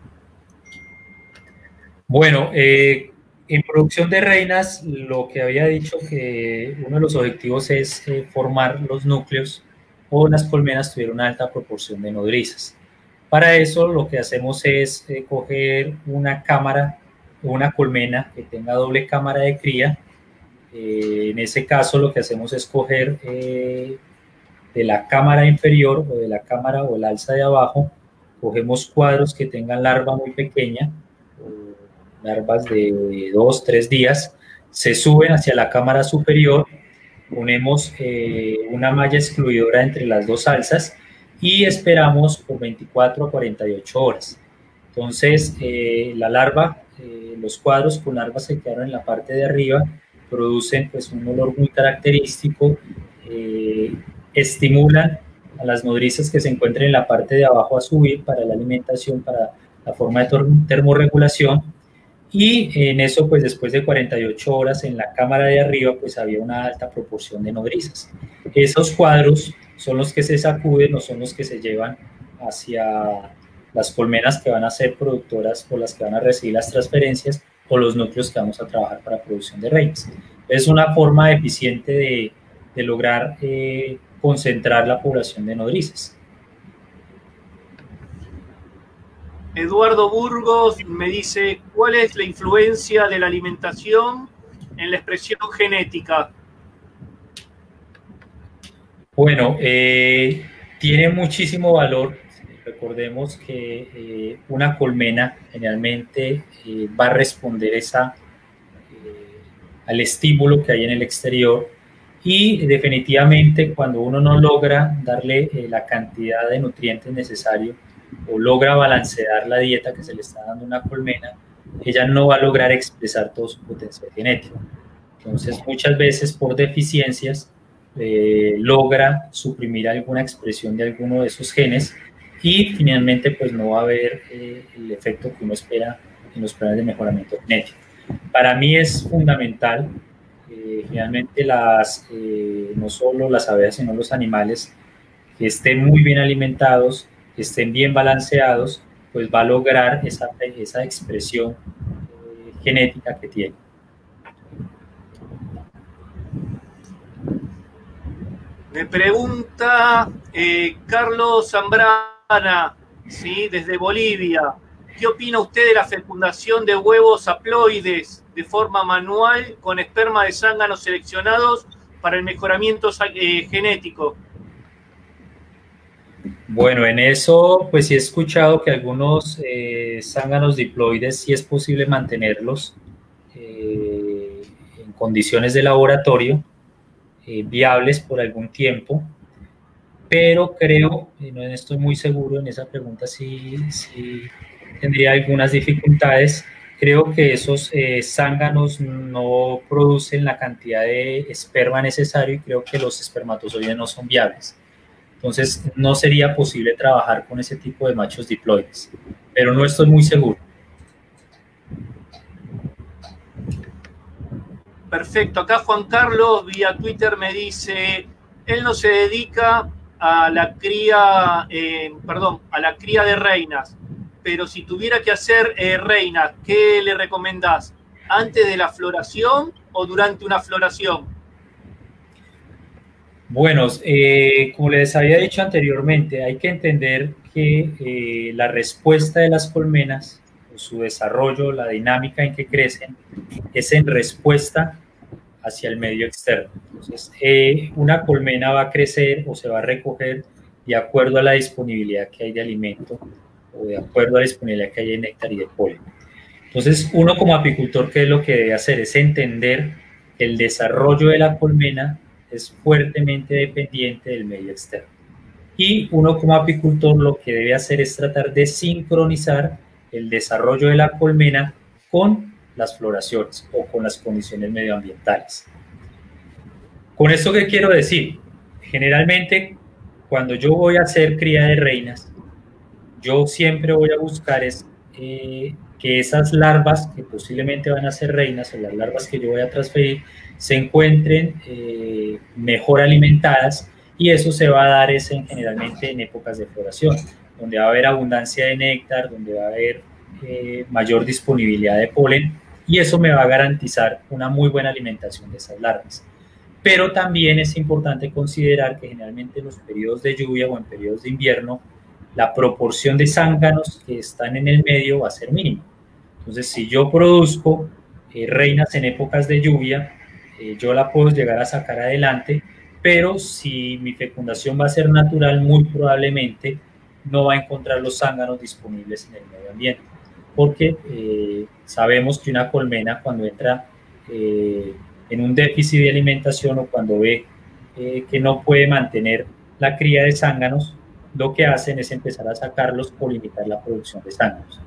Bueno, en producción de reinas, lo que había dicho que uno de los objetivos es formar los núcleos o las colmenas tuvieran una alta proporción de nodrizas. Para eso lo que hacemos es coger una cámara, una colmena que tenga doble cámara de cría. En ese caso lo que hacemos es coger de la cámara inferior o de la cámara o el alza de abajo, cogemos cuadros que tengan larva muy pequeña, larvas de 2, 3 días, se suben hacia la cámara superior, ponemos una malla excluidora entre las dos alzas y esperamos por 24 a 48 horas. Entonces, la larva, los cuadros con larvas que quedaron en la parte de arriba, producen pues un olor muy característico, estimulan a las nodrizas que se encuentran en la parte de abajo a subir para la alimentación, para la forma de termorregulación, y en eso pues después de 48 horas en la cámara de arriba pues había una alta proporción de nodrizas. Esos cuadros son los que se sacuden o son los que se llevan hacia las colmenas que van a ser productoras o las que van a recibir las transferencias o los núcleos que vamos a trabajar para producción de reinas. Es una forma eficiente de lograr concentrar la población de nodrizas. Eduardo Burgos me dice, ¿cuál es la influencia de la alimentación en la expresión genética? Bueno, tiene muchísimo valor. Recordemos que una colmena generalmente va a responder al estímulo que hay en el exterior, y definitivamente cuando uno no logra darle la cantidad de nutrientes necesario o logra balancear la dieta que se le está dando a una colmena, ella no va a lograr expresar todo su potencial genético. Entonces, muchas veces por deficiencias logra suprimir alguna expresión de alguno de esos genes, y finalmente pues no va a haber el efecto que uno espera en los planes de mejoramiento genético. Para mí es fundamental, finalmente no solo las abejas sino los animales que estén muy bien alimentados, que estén bien balanceados, pues va a lograr esa expresión genética que tiene. Me pregunta Carlos Zambrana, ¿sí? Desde Bolivia. ¿Qué opina usted de la fecundación de huevos haploides de forma manual con esperma de zánganos seleccionados para el mejoramiento genético? Bueno, en eso pues sí he escuchado que algunos zánganos diploides sí es posible mantenerlos en condiciones de laboratorio, viables por algún tiempo, pero creo, no estoy muy seguro en esa pregunta, sí tendría algunas dificultades. Creo que esos zánganos no producen la cantidad de esperma necesario, y creo que los espermatozoides no son viables. Entonces no sería posible trabajar con ese tipo de machos diploides, pero no estoy muy seguro. Perfecto, acá Juan Carlos vía Twitter me dice, él no se dedica a la cría, a la cría de reinas, pero si tuviera que hacer reinas, ¿qué le recomendás? ¿Antes de la floración o durante una floración? Bueno, como les había dicho anteriormente, hay que entender que la respuesta de las colmenas, su desarrollo, la dinámica en que crecen, es en respuesta hacia el medio externo. Entonces, una colmena va a crecer o se va a recoger de acuerdo a la disponibilidad que hay de alimento o de acuerdo a la disponibilidad que hay de néctar y de polen. Entonces, uno como apicultor, ¿qué es lo que debe hacer? Es entender que el desarrollo de la colmena es fuertemente dependiente del medio externo. Y uno como apicultor lo que debe hacer es tratar de sincronizar el desarrollo de la colmena con las floraciones o con las condiciones medioambientales. ¿Con esto qué quiero decir? Generalmente, cuando yo voy a hacer cría de reinas, yo siempre voy a buscar que esas larvas que posiblemente van a ser reinas, o las larvas que yo voy a transferir, se encuentren mejor alimentadas, y eso se va a dar generalmente en épocas de floración, donde va a haber abundancia de néctar, donde va a haber mayor disponibilidad de polen, y eso me va a garantizar una muy buena alimentación de esas larvas. Pero también es importante considerar que generalmente en los periodos de lluvia o en periodos de invierno, la proporción de zánganos que están en el medio va a ser mínima. Entonces, si yo produzco reinas en épocas de lluvia, yo la puedo llegar a sacar adelante, pero si mi fecundación va a ser natural, muy probablemente no va a encontrar los zánganos disponibles en el medio ambiente, porque sabemos que una colmena, cuando entra en un déficit de alimentación o cuando ve que no puede mantener la cría de zánganos, lo que hacen es empezar a sacarlos por limitar la producción de zánganos.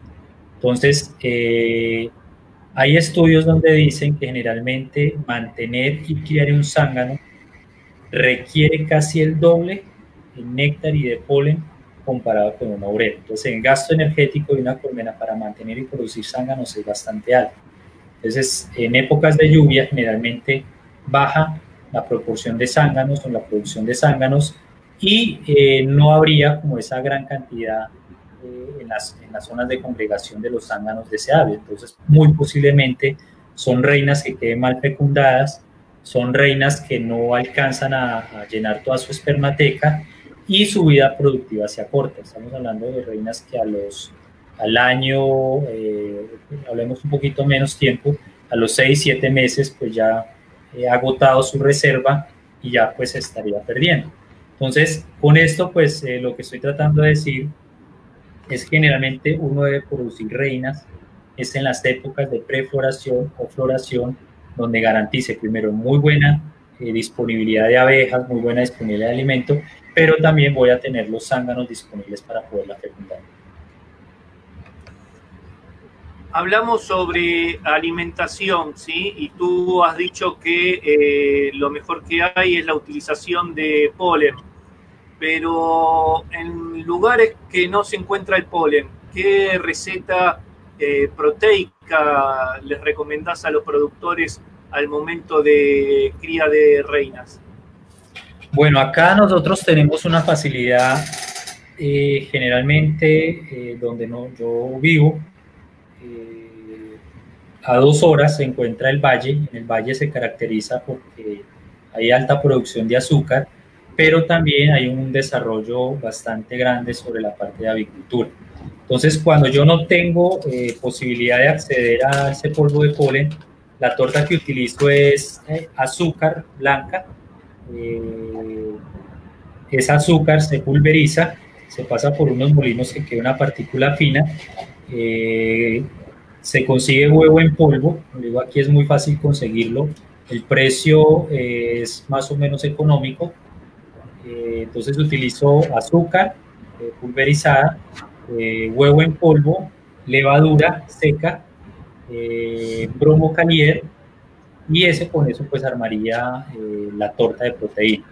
Entonces, hay estudios donde dicen que generalmente mantener y criar un zángano requiere casi el doble de néctar y de polen comparado con una obrera. Entonces, el gasto energético de una colmena para mantener y producir zánganos es bastante alto. Entonces, en épocas de lluvia generalmente baja la proporción de zánganos o la producción de zánganos, y no habría como esa gran cantidad en las zonas de congregación de los zánganos deseables. Entonces, muy posiblemente son reinas que queden mal fecundadas, son reinas que no alcanzan a llenar toda su espermateca, y su vida productiva se acorta. Estamos hablando de reinas que a los al año, hablemos un poquito menos tiempo, a los 6, 7 meses, pues ya ha agotado su reserva y ya pues estaría perdiendo. Entonces, con esto, pues lo que estoy tratando de decir es que generalmente uno debe producir reinas es en las épocas de prefloración o floración, donde garantice primero muy buena disponibilidad de abejas, muy buena disponibilidad de alimento, pero también voy a tener los zánganos disponibles para poderla fecundar. Hablamos sobre alimentación, ¿sí? Y tú has dicho que lo mejor que hay es la utilización de polen. Pero en lugares que no se encuentra el polen, ¿qué receta proteica les recomendás a los productores al momento de cría de reinas? Bueno, acá nosotros tenemos una facilidad generalmente donde yo vivo, a 2 horas se encuentra el valle. En el valle se caracteriza porque hay alta producción de azúcar, pero también hay un desarrollo bastante grande sobre la parte de avicultura. Entonces, cuando yo no tengo posibilidad de acceder a ese polvo de polen, la torta que utilizo es azúcar blanca. Ese azúcar se pulveriza, se pasa por unos molinos que queda una partícula fina, se consigue huevo en polvo, digo, aquí es muy fácil conseguirlo, el precio es más o menos económico, entonces utilizo azúcar pulverizada, huevo en polvo, levadura seca, bromo calier, y con eso pues armaría la torta de proteína.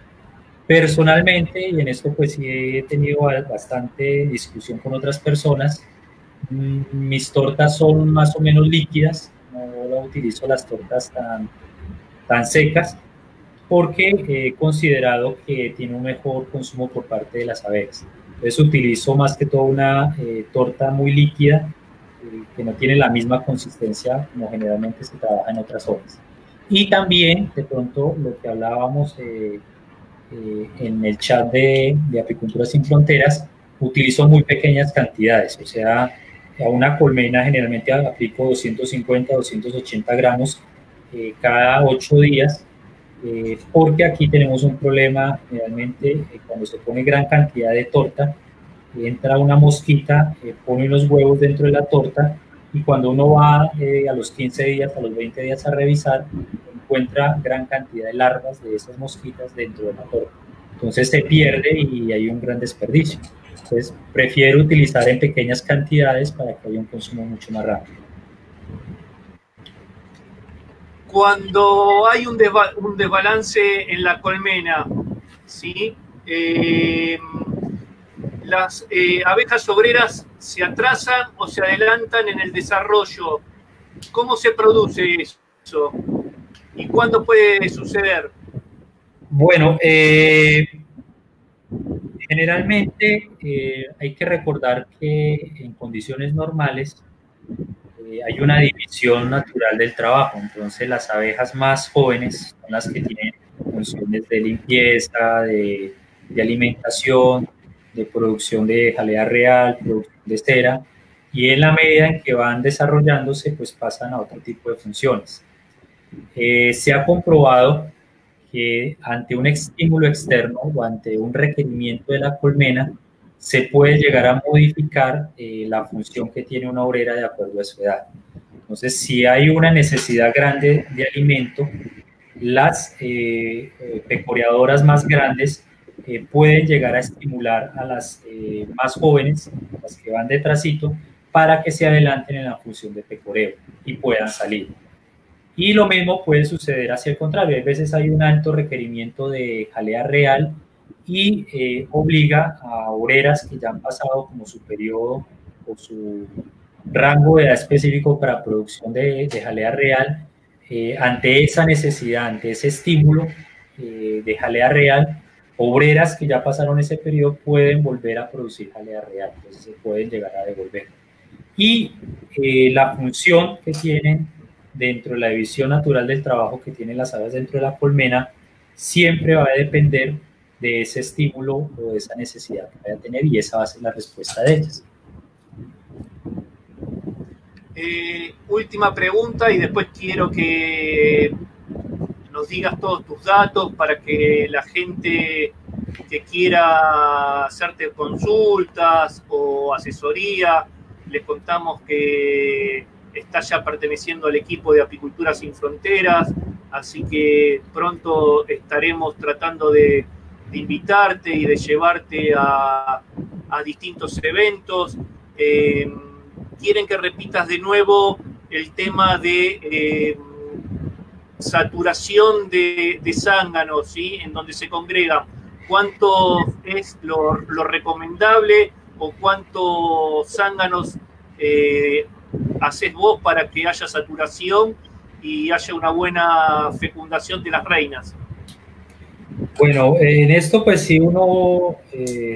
Personalmente, y en esto pues sí he tenido bastante discusión con otras personas, mis tortas son más o menos líquidas, no utilizo las tortas tan secas, porque he considerado que tiene un mejor consumo por parte de las abejas. Entonces utilizo más que todo una torta muy líquida, que no tiene la misma consistencia como generalmente se trabaja en otras hojas. Y también, de pronto, lo que hablábamos en el chat de Apicultura Sin Fronteras, utilizo muy pequeñas cantidades, o sea, a una colmena generalmente aplico 250, 280 gramos cada 8 días, porque aquí tenemos un problema, realmente cuando se pone gran cantidad de torta, entra una mosquita, pone unos huevos dentro de la torta, y cuando uno va a los 15 días, a los 20 días a revisar, encuentra gran cantidad de larvas de esas mosquitas dentro de la torta. Entonces se pierde y hay un gran desperdicio. Entonces prefiero utilizar en pequeñas cantidades para que haya un consumo mucho más rápido. Cuando hay un desbalance en la colmena, ¿sí? Las abejas obreras se atrasan o se adelantan en el desarrollo. ¿Cómo se produce eso? ¿Y cuándo puede suceder? Bueno, generalmente hay que recordar que en condiciones normales hay una división natural del trabajo. Entonces las abejas más jóvenes son las que tienen funciones de limpieza, de alimentación, de producción de jalea real, producción de cera, y en la medida en que van desarrollándose, pues pasan a otro tipo de funciones. Se ha comprobado que ante un estímulo externo o ante un requerimiento de la colmena, se puede llegar a modificar la función que tiene una obrera de acuerdo a su edad. Entonces, si hay una necesidad grande de alimento, las pecoreadoras más grandes pueden llegar a estimular a las más jóvenes, las que van detrásito, para que se adelanten en la función de pecoreo y puedan salir. Y lo mismo puede suceder hacia el contrario. A veces hay un alto requerimiento de jalea real y obliga a obreras que ya han pasado como su periodo o su rango de edad específico para producción de jalea real, ante esa necesidad, ante ese estímulo de jalea real, obreras que ya pasaron ese periodo pueden volver a producir jalea real, entonces se pueden llegar a devolver. Y la función que tienen dentro de la división natural del trabajo que tienen las aves dentro de la colmena siempre va a depender de ese estímulo o de esa necesidad que vaya a tener, y esa va a ser la respuesta de ellas. Última pregunta y después quiero que nos digas todos tus datos para que la gente que quiera hacerte consultas o asesoría, les contamos que está ya perteneciendo al equipo de Apicultura Sin Fronteras, así que pronto estaremos tratando de invitarte y de llevarte a distintos eventos. Quieren que repitas de nuevo el tema de saturación de zánganos, ¿sí? En donde se congregan. ¿Cuánto es lo recomendable o cuántos zánganos haces vos para que haya saturación y haya una buena fecundación de las reinas? Bueno, en esto pues sí uno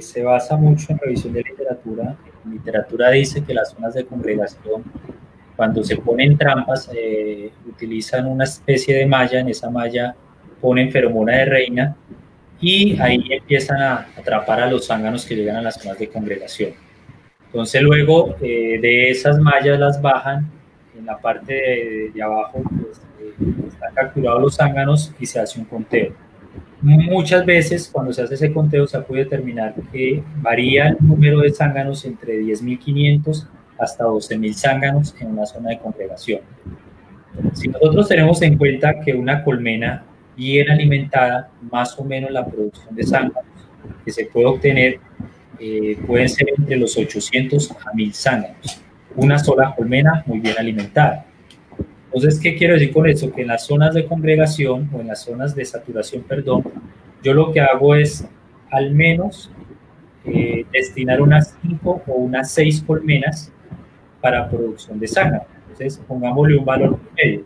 se basa mucho en revisión de literatura. La literatura dice que las zonas de congregación, cuando se ponen trampas, utilizan una especie de malla. En esa malla ponen feromona de reina y ahí empiezan a atrapar a los zánganos que llegan a las zonas de congregación. Entonces luego de esas mallas las bajan en la parte de abajo, pues, están capturados los zánganos y se hace un conteo. Muchas veces cuando se hace ese conteo se puede determinar que varía el número de zánganos entre 10.500 hasta 12.000 zánganos en una zona de congregación. Si nosotros tenemos en cuenta que una colmena bien alimentada, más o menos la producción de zánganos que se puede obtener pueden ser entre los 800 a 1.000 zánganos. Una sola colmena muy bien alimentada. Entonces, ¿qué quiero decir con eso? Que en las zonas de congregación o en las zonas de saturación, perdón, yo lo que hago es al menos destinar unas 5 o unas 6 colmenas para producción de zángano. Entonces, pongámosle un valor medio,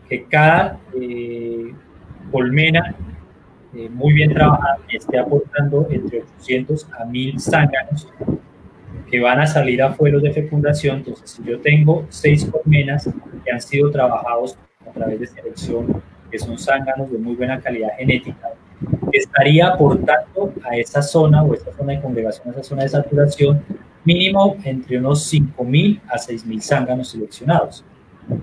que cada colmena muy bien trabajada esté aportando entre 800 a 1.000 zánganos que van a salir a fueros de fecundación. Entonces, si yo tengo 6 colmenas que han sido trabajados a través de selección, que son zánganos de muy buena calidad genética, estaría aportando a esa zona o esa zona de congregación, a esa zona de saturación, mínimo entre unos 5.000 a 6.000 zánganos seleccionados.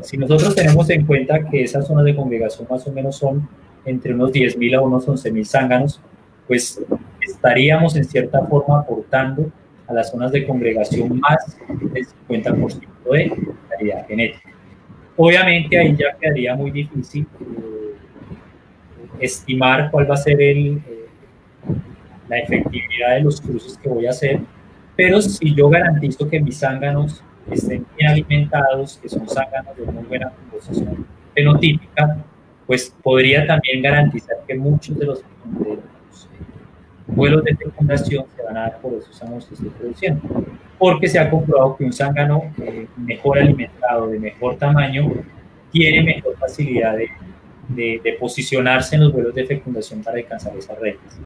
Si nosotros tenemos en cuenta que esas zonas de congregación más o menos son entre unos 10.000 a unos 11.000 zánganos, pues estaríamos en cierta forma aportando a las zonas de congregación más del 50% de calidad genética. Obviamente ahí ya quedaría muy difícil estimar cuál va a ser la efectividad de los cruces que voy a hacer, pero si yo garantizo que mis zánganos estén bien alimentados, que son zánganos de muy buena composición fenotípica, pues podría también garantizar que muchos de los vuelos de fecundación se van a dar por esos zánganos que estoy produciendo, porque se ha comprobado que un zángano mejor alimentado, de mejor tamaño, tiene mejor facilidad de posicionarse en los vuelos de fecundación para alcanzar esas reinas.